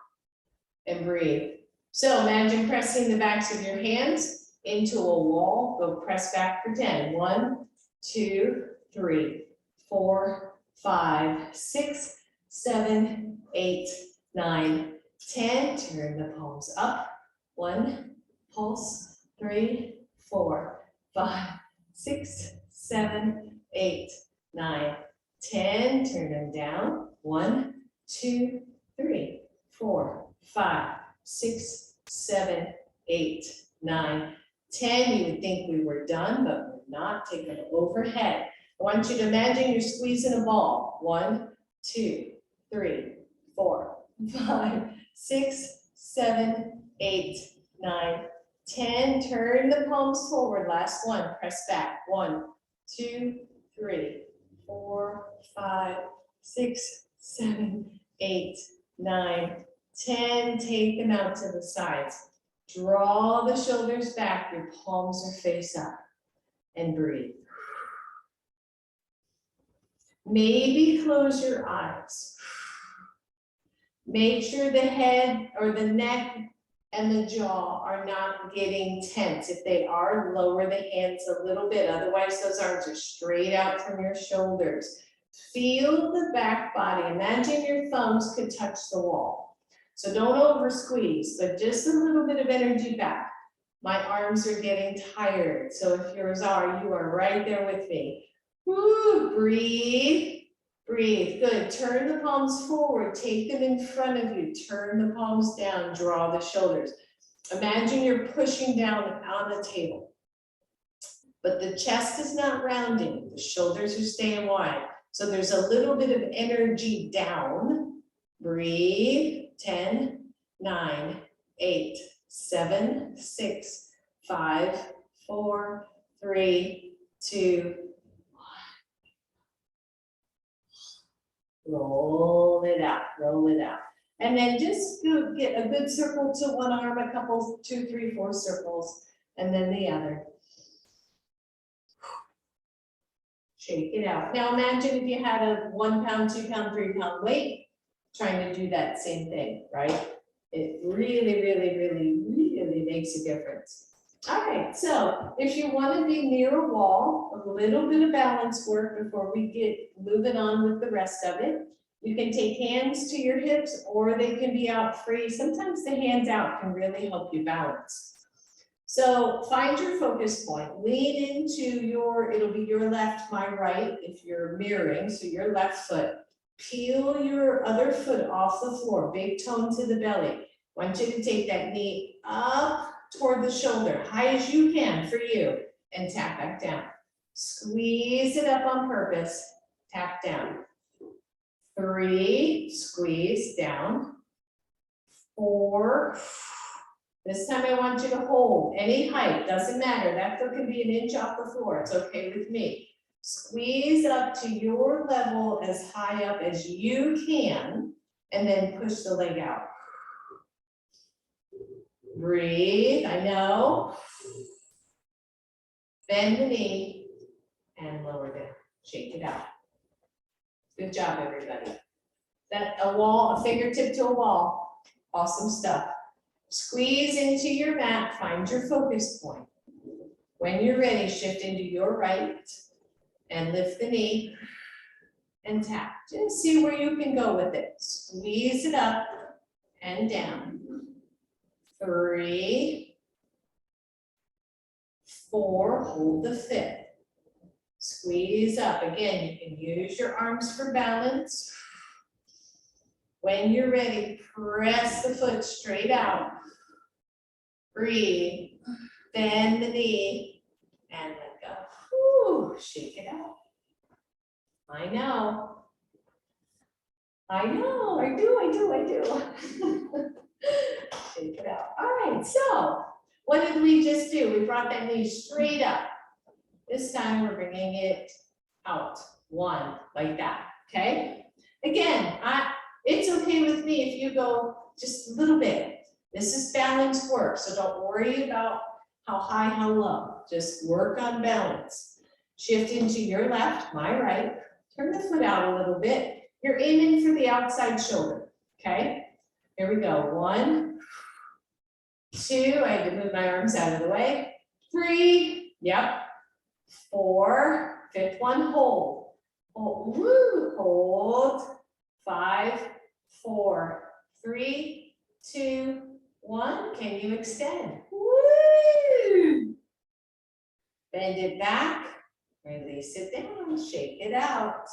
and breathe. So imagine pressing the backs of your hands into a wall. Go press back for 10. 1, 2, 3, 4, 5, 6, 7, 8, 9, 10. Turn the palms up. 1, pulse, 3, 4, 5, 6, 7, 8, 9, 10. Turn them down. 1, 2, 3, 4, 5, 6, 7, 8, 9, 10. You would think we were done, but we're not. Take them overhead. I want you to imagine you're squeezing a ball. 1, 2, 3, 4, 5, 6, 7, 8, 9, 10. Turn the palms forward. Last one. Press back. 1, 2, 3, 4, 5, 6, 7, 8, 9, 10. Take them out to the sides. Draw the shoulders back. Your palms are face up. And breathe. Maybe close your eyes. Make sure the head or the neck and the jaw are not getting tense. If they are, lower the hands a little bit. Otherwise, those arms are straight out from your shoulders. Feel the back body. Imagine your thumbs could touch the wall. So don't over squeeze, but just a little bit of energy back. My arms are getting tired. So if yours are, you are right there with me. Woo, breathe, breathe. Good. Turn the palms forward. Take them in front of you. Turn the palms down. Draw the shoulders. Imagine you're pushing down on the table, but the chest is not rounding. The shoulders are staying wide. So there's a little bit of energy down. Breathe. 10, 9, 8, 7, 6, 5, 4, 3, 2, 1. Roll it out, roll it out. And then just go get a good circle to one arm, a couple, 2, 3, 4 circles, and then the other. Shake it out. Now imagine if you had a 1 pound, 2 pound, 3 pound weight, trying to do that same thing, right? It really, really, really, really makes a difference. All right, so if you want to be near a wall, a little bit of balance work before we get moving on with the rest of it. You can take hands to your hips or they can be out free. Sometimes the hands out can really help you balance. So find your focus point, lean into your, it'll be your left, my right, if you're mirroring, so your left foot. Peel your other foot off the floor, big toe to the belly. I want you to take that knee up toward the shoulder, high as you can for you, and tap back down. Squeeze it up on purpose, tap down. 3, squeeze down. 4, this time I want you to hold any height, doesn't matter, that foot can be an inch off the floor, it's okay with me. Squeeze up to your level as high up as you can, and then push the leg out. Breathe, I know. Bend the knee and lower down, shake it out. Good job, everybody. That a wall, a fingertip to a wall, awesome stuff. Squeeze into your mat, find your focus point. When you're ready, shift into your right and lift the knee and tap. Just see where you can go with it. Squeeze it up and down. 3, 4, hold the 5th. Squeeze up. Again, you can use your arms for balance. When you're ready, press the foot straight out. Breathe, bend the knee, and let go. Whew, shake it out. I know. I know, I do. Shake it out. All right, so what did we just do? We brought that knee straight up. This time we're bringing it out. 1, like that, okay? Again, it's okay with me if you go just a little bit. This is balance work, so don't worry about how high, how low. Just work on balance. Shift into your left, my right. Turn the foot out a little bit. You're aiming for the outside shoulder, okay? Here we go. 1, 2, I had to move my arms out of the way. 3, yep. 4, 5th one, hold. Hold, woo, hold. 5, 4, 3, 2, 1. Can you extend? Woo! Bend it back, release it down, shake it out.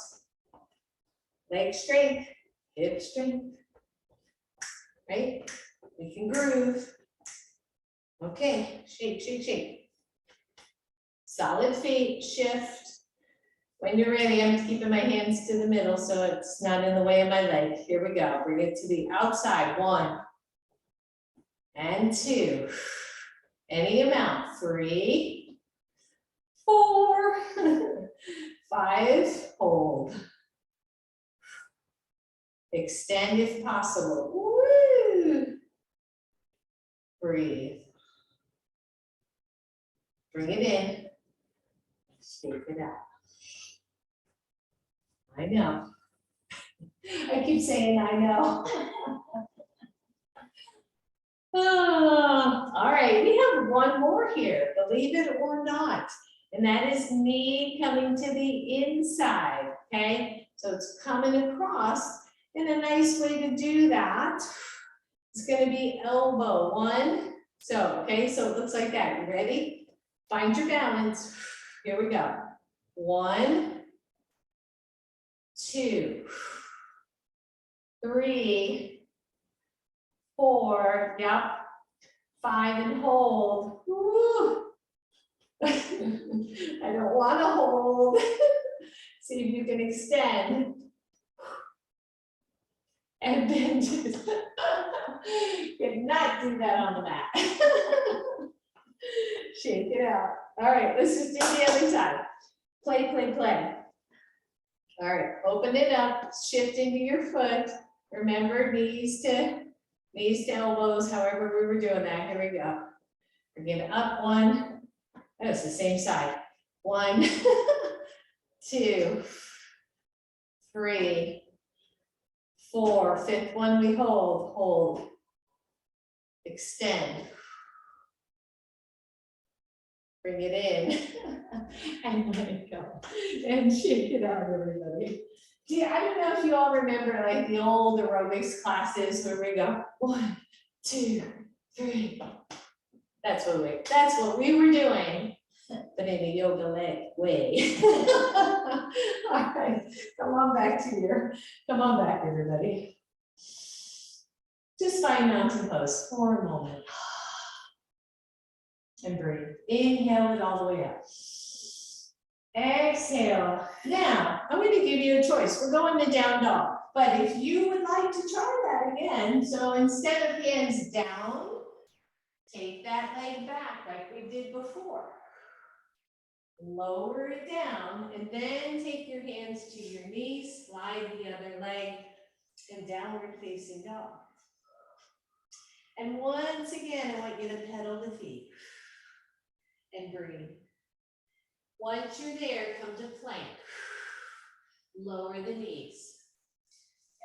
Leg strength, hip strength. Right? We can groove. Okay, shake, shake, shake. Solid feet, shift. When you're ready, I'm keeping my hands to the middle so it's not in the way of my leg. Here we go. Bring it to the outside. 1 and 2. Any amount. 3, 4, 5. Hold. Extend if possible. Woo! Breathe. Bring it in. Shake it out. I know. I keep saying I know. Oh, all right, we have one more here, believe it or not. And that is knee coming to the inside, okay? So it's coming across. And a nice way to do that is going to be elbow. 1. So, okay, so it looks like that. You ready? Find your balance. Here we go. 1, 2, 3, 4, yep. 5 and hold. Woo. I don't want to hold. See if you can extend. And bend it. Could not do that on the mat. Shake it out. All right, let's just do the other side. Play, play, play. All right, open it up, shift into your foot. Remember, knees to elbows, however we were doing that. Here we go. Bring it up. 1. That's the same side. 1, 2, 3, 4. 5th one we hold. extend. Bring it in and let it go and shake it out, everybody. I don't know if you all remember like the old aerobics classes where we go 1, 2, 3. That's what we were doing, but in a yoga way. All right, come on back, everybody. Just find mountain pose for a moment. And breathe. Inhale it all the way up. Exhale. Now, I'm going to give you a choice. We're going to down dog. But if you would like to try that again, so instead of hands down, take that leg back like we did before. Lower it down, and then take your hands to your knees, slide the other leg, and downward facing dog. And once again, I want you to pedal the feet and breathe. Once you're there, come to plank. Lower the knees.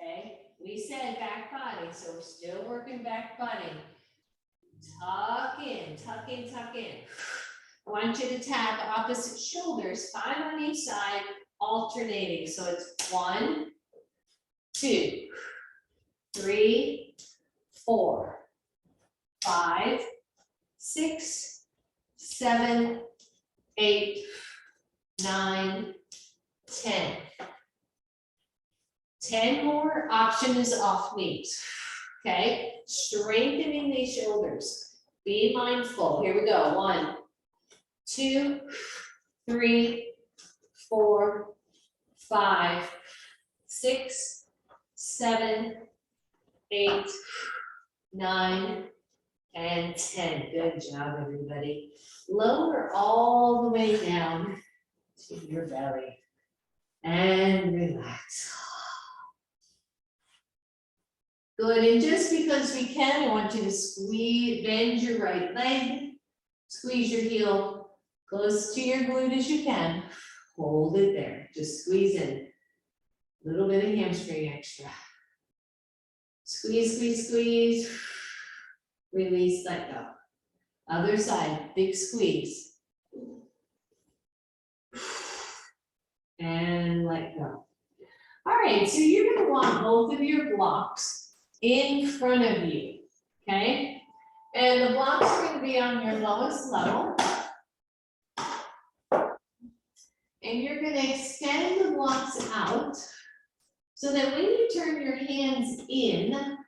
Okay, we said back body, so we're still working back body. Tuck in, tuck in, tuck in. I want you to tap opposite shoulders, 5 on each side, alternating. So it's 1, 2, 3, 4, 5, 6, 7, 8, 9, 10. 10 more, option is off knees. Okay, strengthening these shoulders. Be mindful. Here we go. 1, 2, 3, 4, 5, 6, 7, 8, 9, and 10. Good job, everybody. Lower all the way down to your belly and relax. Good, and just because we can, I want you to squeeze, bend your right leg, squeeze your heel close to your glute as you can. Hold it there, just squeeze in. A little bit of hamstring extra. Squeeze, squeeze, squeeze. Release, let go. Other side, big squeeze. And let go. All right, so you're gonna want both of your blocks in front of you, okay? And the blocks are going to be on your lowest level. And you're going to extend the blocks out so that when you turn your hands in,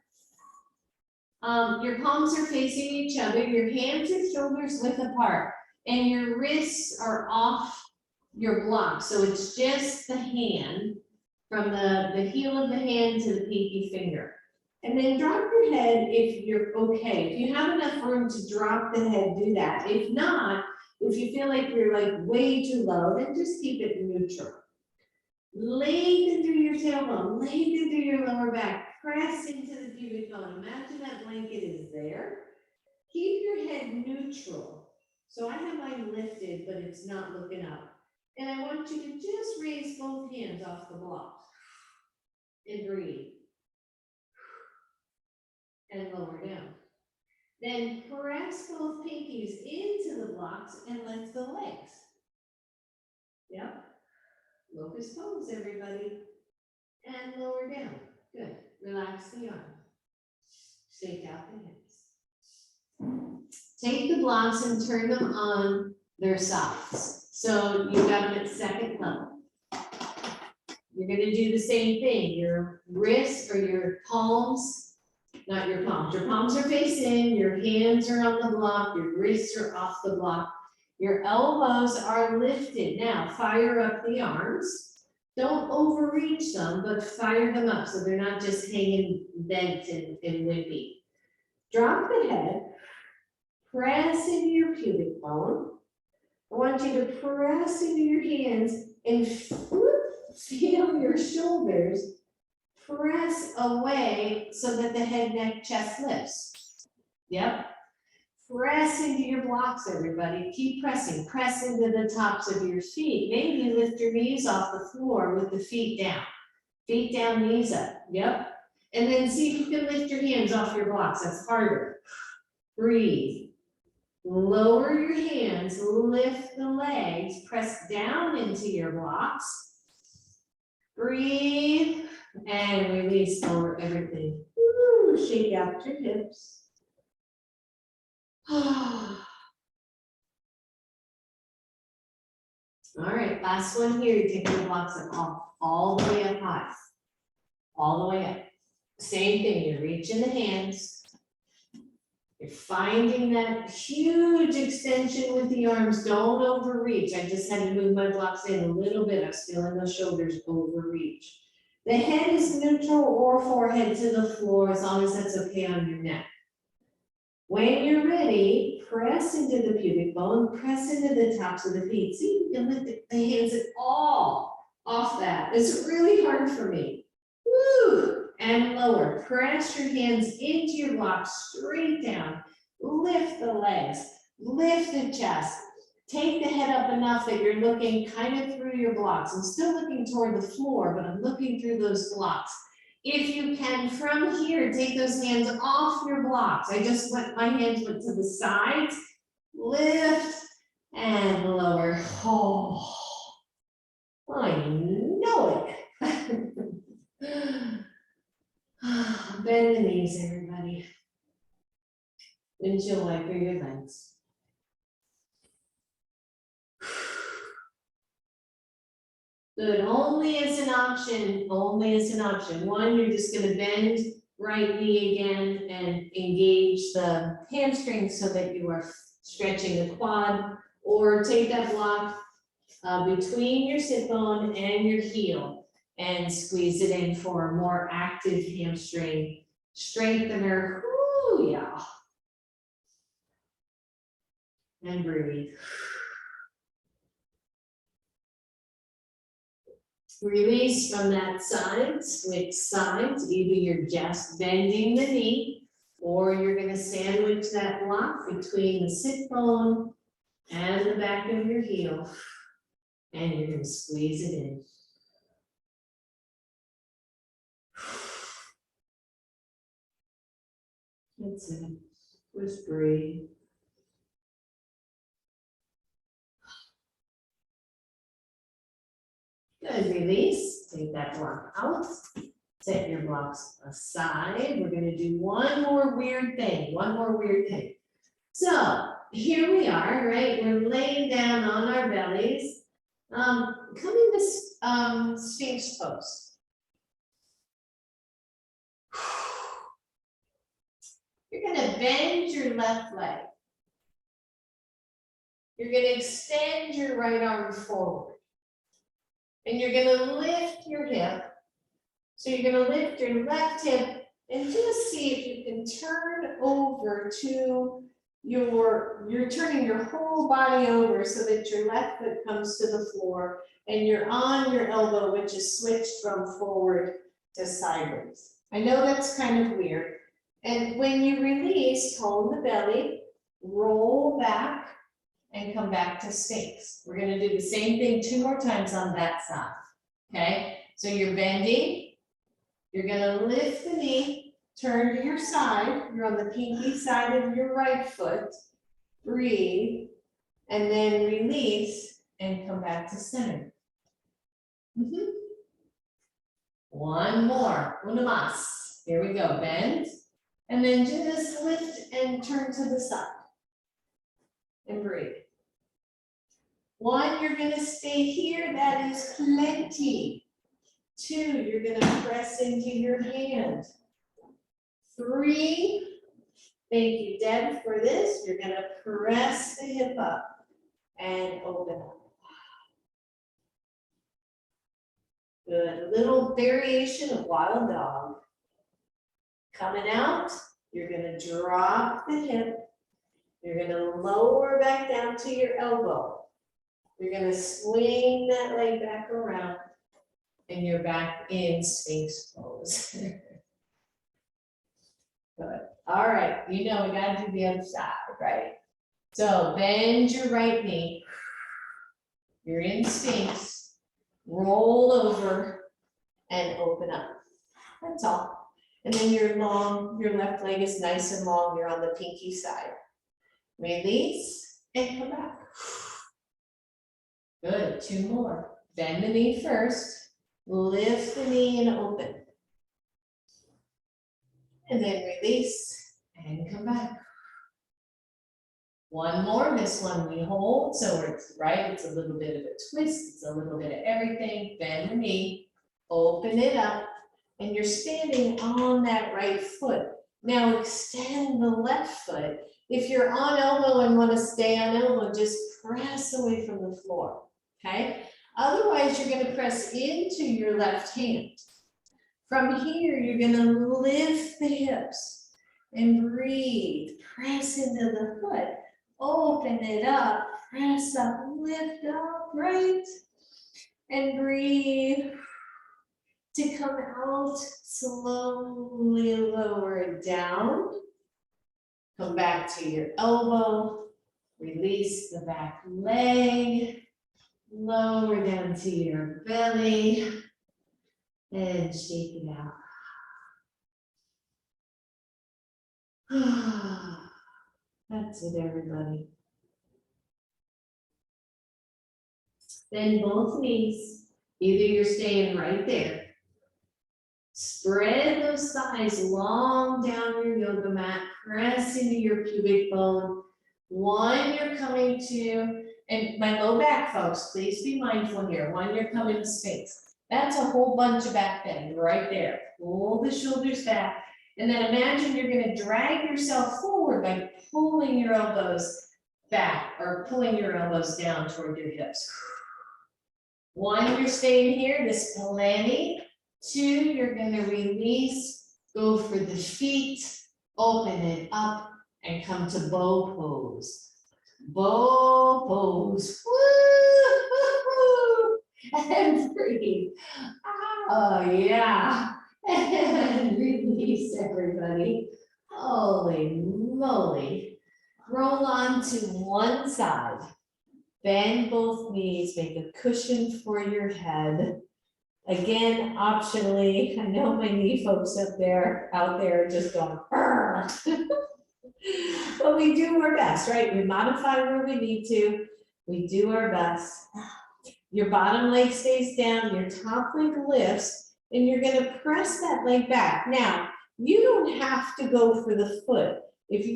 your palms are facing each other, your hands are shoulders width apart, and your wrists are off your block. So it's just the hand from the heel of the hand to the pinky finger. And then drop your head if you're okay. If you have enough room to drop the head, do that. If not, if you feel like you're like way too low, then just keep it neutral. Lengthen through your tailbone, lengthen through your lower back, press into the pubic bone. Imagine that blanket is there. Keep your head neutral. So I have mine lifted, but it's not looking up. And I want you to just raise both hands off the block and breathe. And lower down. Then press both pinkies into the blocks and lift the legs. Yep. Locust pose, everybody. And lower down. Good. Relax the arm. Shake out the hands. Take the blocks and turn them on their sides. So you've got them at second level. You're going to do the same thing. Your wrists or your palms. Not your palms. Your palms are facing, your hands are on the block, your wrists are off the block, your elbows are lifted. Now, fire up the arms. Don't overreach them, but fire them up so they're not just hanging bent and wimpy. Drop the head, press into your pubic bone. I want you to press into your hands and feel your shoulders press away so that the head, neck, chest lifts. Yep. Press into your blocks, everybody. Keep pressing. Press into the tops of your feet. Maybe lift your knees off the floor with the feet down. Feet down, knees up. Yep. And then see if you can lift your hands off your blocks. That's harder. Breathe. Lower your hands, lift the legs, press down into your blocks. Breathe and release over everything. Woo, shake out your hips. All right, last one here. You take your blocks up all the way up high. All the way up. Same thing, you're reaching the hands. You're finding that huge extension with the arms. Don't overreach. I just had to move my blocks in a little bit. I was feeling those shoulders overreach. The head is neutral or forehead to the floor as long as that's okay on your neck. When you're ready, press into the pubic bone, press into the tops of the feet. See, you can lift the hands at all off that. It's really hard for me. Woo! And lower. Press your hands into your blocks straight down. Lift the legs, lift the chest. Take the head up enough that you're looking kind of through your blocks. I'm still looking toward the floor, but I'm looking through those blocks. If you can, from here, take those hands off your blocks. My hands went to the sides. Lift and lower. Oh, I know it. Bend the knees, everybody. Windshield wiper your legs. Good, only as an option, One, you're just gonna bend right knee again and engage the hamstrings so that you are stretching the quad, or take that block between your sit bone and your heel and squeeze it in for a more active hamstring strengthener. Whoo, yeah. And breathe. Release from that side, switch sides. Either you're just bending the knee or you're going to sandwich that block between the sit bone and the back of your heel, and you're going to squeeze it in. That's it. Just breathe. Good, release, take that block out, set your blocks aside. We're gonna do one more weird thing. So here we are, right? We're laying down on our bellies, coming to Sphinx pose. You're gonna bend your left leg. You're gonna extend your right arm forward. And you're gonna lift your hip. So you're gonna lift your left hip and just see if you can turn over to you're turning your whole body over so that your left foot comes to the floor and you're on your elbow, which is switched from forward to sideways. I know that's kind of weird. And when you release, tone the belly, roll back, and come back to Sphinx. We're gonna do the same thing 2 more times on that side, okay? So you're bending, you're gonna lift the knee, turn to your side, you're on the pinky side of your right foot, breathe, and then release and come back to center. One more, una más. Here we go, bend, and then just lift and turn to the side, and breathe. 1, you're gonna stay here, that is plenty. 2, you're gonna press into your hand. 3, thank you, Deb, for this. You're gonna press the hip up and open up. Good, a little variation of wild dog. Coming out, you're gonna drop the hip. You're gonna lower back down to your elbow. You're gonna swing that leg back around and you're back in Sphinx pose. Good. All right, you know we gotta do the other side, right? So bend your right knee. You're in Sphinx. Roll over and open up. That's all. And then your left leg is nice and long, you're on the pinky side. Release and come back. Good, 2 more. Bend the knee first, lift the knee and open. And then release and come back. 1 more, this one we hold, so it's right, it's a little bit of a twist, it's a little bit of everything. Bend the knee, open it up, and you're standing on that right foot. Now extend the left foot. If you're on elbow and want to stay on elbow, just press away from the floor, okay? Otherwise, you're going to press into your left hand. From here, you're going to lift the hips and breathe. Press into the foot. Open it up. Press up. Lift up. Right. And breathe. To come out, slowly lower it down. Come back to your elbow. Release the back leg. Lower down to your belly. And shake it out. That's it, everybody. Then both knees, either you're staying right there. Spread those thighs long down your yoga mat. Press into your pubic bone. One, you're coming to, and my low back folks, please be mindful here. One, you're coming to space. That's a whole bunch of back bend right there. Pull the shoulders back. And then imagine you're going to drag yourself forward by pulling your elbows back or pulling your elbows down toward your hips. 1, you're staying here, this planning. 2, you're going to release, go for the feet, open it up, and come to bow pose. Bow pose. Woo! And breathe. Oh, yeah. And release, everybody. Holy moly. Roll on to one side. Bend both knees, make a cushion for your head. Again, optionally, I know my knee folks out there just going, but we do our best, right? We modify where we need to. We do our best. Your bottom leg stays down, your top leg lifts, and you're going to press that leg back. Now, you don't have to go for the foot. If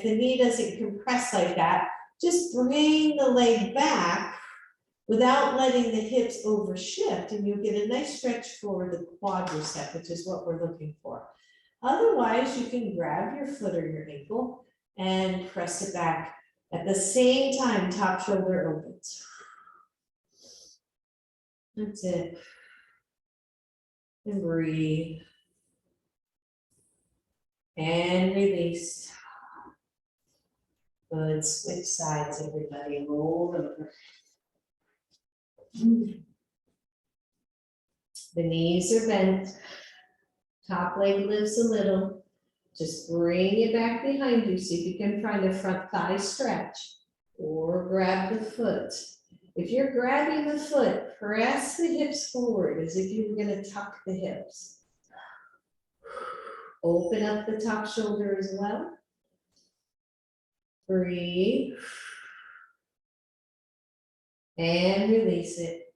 the knee doesn't compress like that, just bring the leg back without letting the hips overshift, and you'll get a nice stretch for the quadricep, which is what we're looking for. Otherwise, you can grab your foot or your ankle and press it back. At the same time, top shoulder opens. That's it. And breathe. And release. Good. Switch sides, everybody. Roll over. The knees are bent. Top leg lifts a little. Just bring it back behind you. See if you can find a front thigh stretch. Or grab the foot. If you're grabbing the foot, press the hips forward as if you were going to tuck the hips. Open up the top shoulder as well. Breathe. And release it.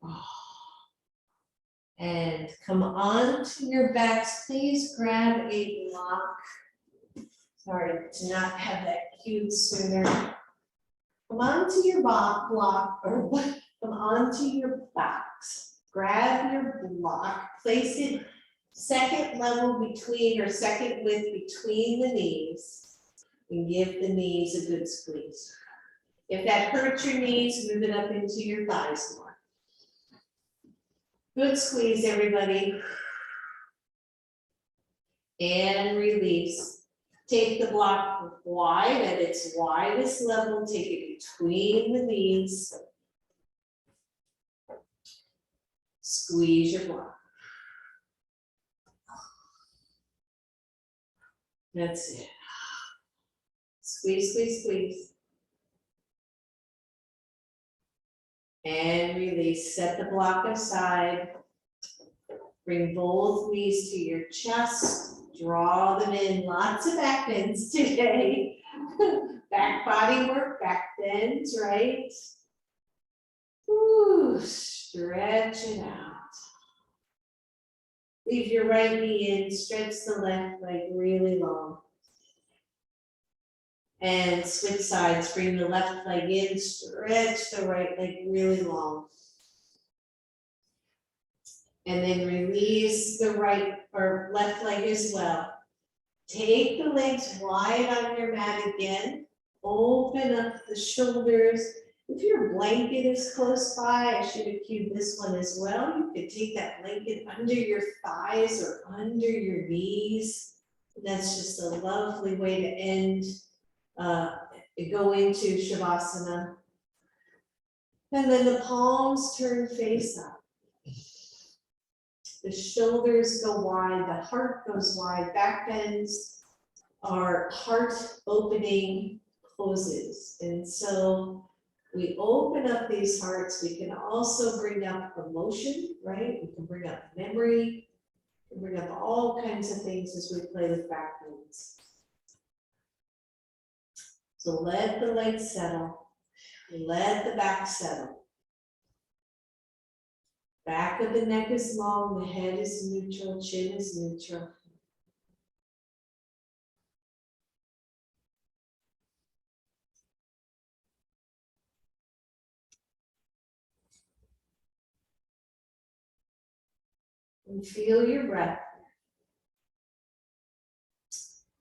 And come on to your backs. Please grab a block. Sorry to not have that cued sooner. Come on to your block, or come on to your backs. Grab your block, place it second level between or second width between the knees, and give the knees a good squeeze. If that hurts your knees, move it up into your thighs more. Good squeeze, everybody. And release. Take the block wide at its widest level. Take it between the knees. Squeeze your block. That's it. Squeeze, squeeze, squeeze. And release. Set the block aside. Bring both knees to your chest, draw them in, lots of back bends today. Back body work, back bends, right? Ooh, stretch it out. Leave your right knee in, stretch the left leg really long. And switch sides, bring the left leg in, stretch the right leg really long. And then release the right or left leg as well. Take the legs wide on your mat again. Open up the shoulders. If your blanket is close by, I should have cued this one as well. You could take that blanket under your thighs or under your knees. That's just a lovely way to end, go into Shavasana. And then the palms turn face up. The shoulders go wide, the heart goes wide, back bends are heart opening poses. And so we open up these hearts. We can also bring up emotion, right? We can bring up memory, we can bring up all kinds of things as we play with back bends. So let the legs settle, let the back settle. Back of the neck is long, the head is neutral, chin is neutral. And feel your breath.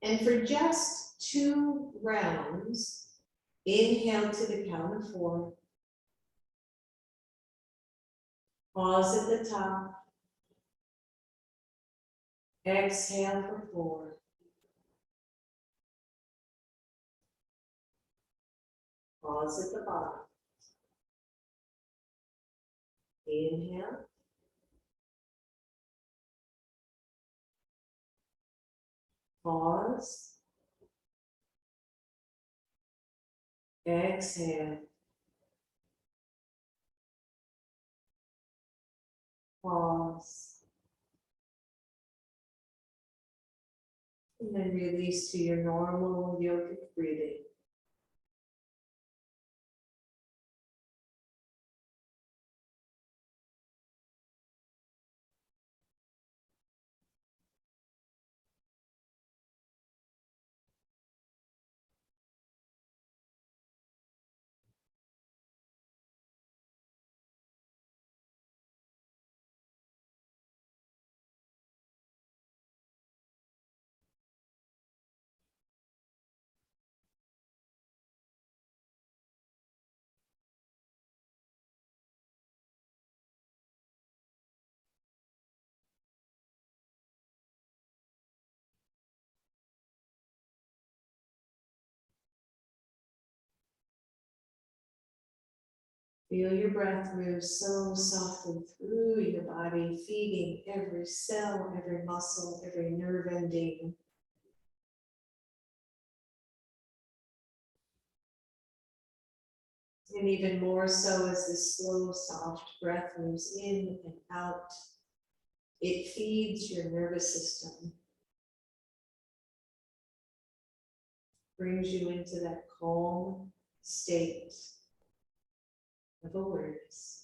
And for just 2 rounds, inhale to the count of 4. Pause at the top. Exhale for 4. Pause at the bottom. Inhale. Pause. Exhale. Pause. And then release to your normal yogic breathing. Feel your breath move so softly through your body, feeding every cell, every muscle, every nerve ending. And even more so as this slow, soft breath moves in and out, it feeds your nervous system, brings you into that calm state of awareness.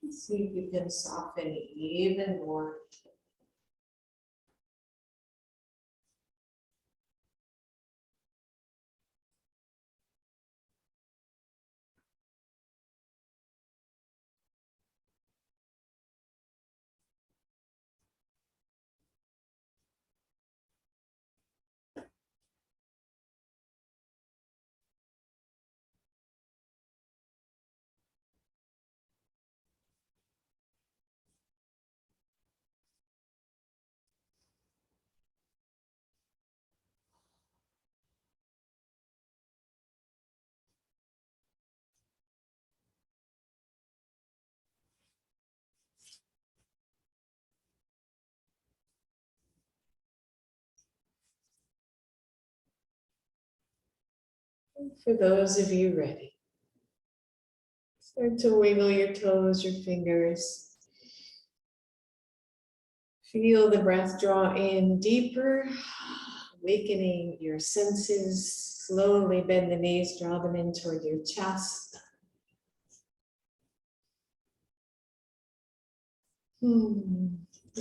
See if you can soften even more. For those of you ready, start to wiggle your toes, your fingers. Feel the breath draw in deeper, awakening your senses. Slowly bend the knees, draw them in toward your chest.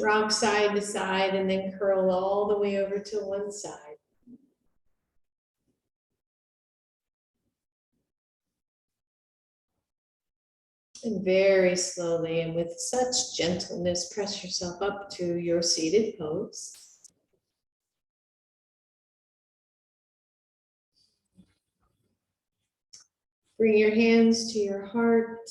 Rock side to side and then curl all the way over to one side. And very slowly and with such gentleness, press yourself up to your seated pose. Bring your hands to your heart.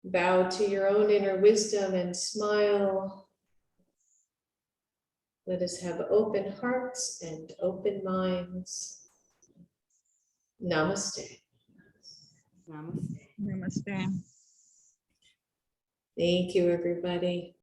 Bow to your own inner wisdom and smile. Let us have open hearts and open minds. Namaste. Namaste. Namaste. Thank you, everybody.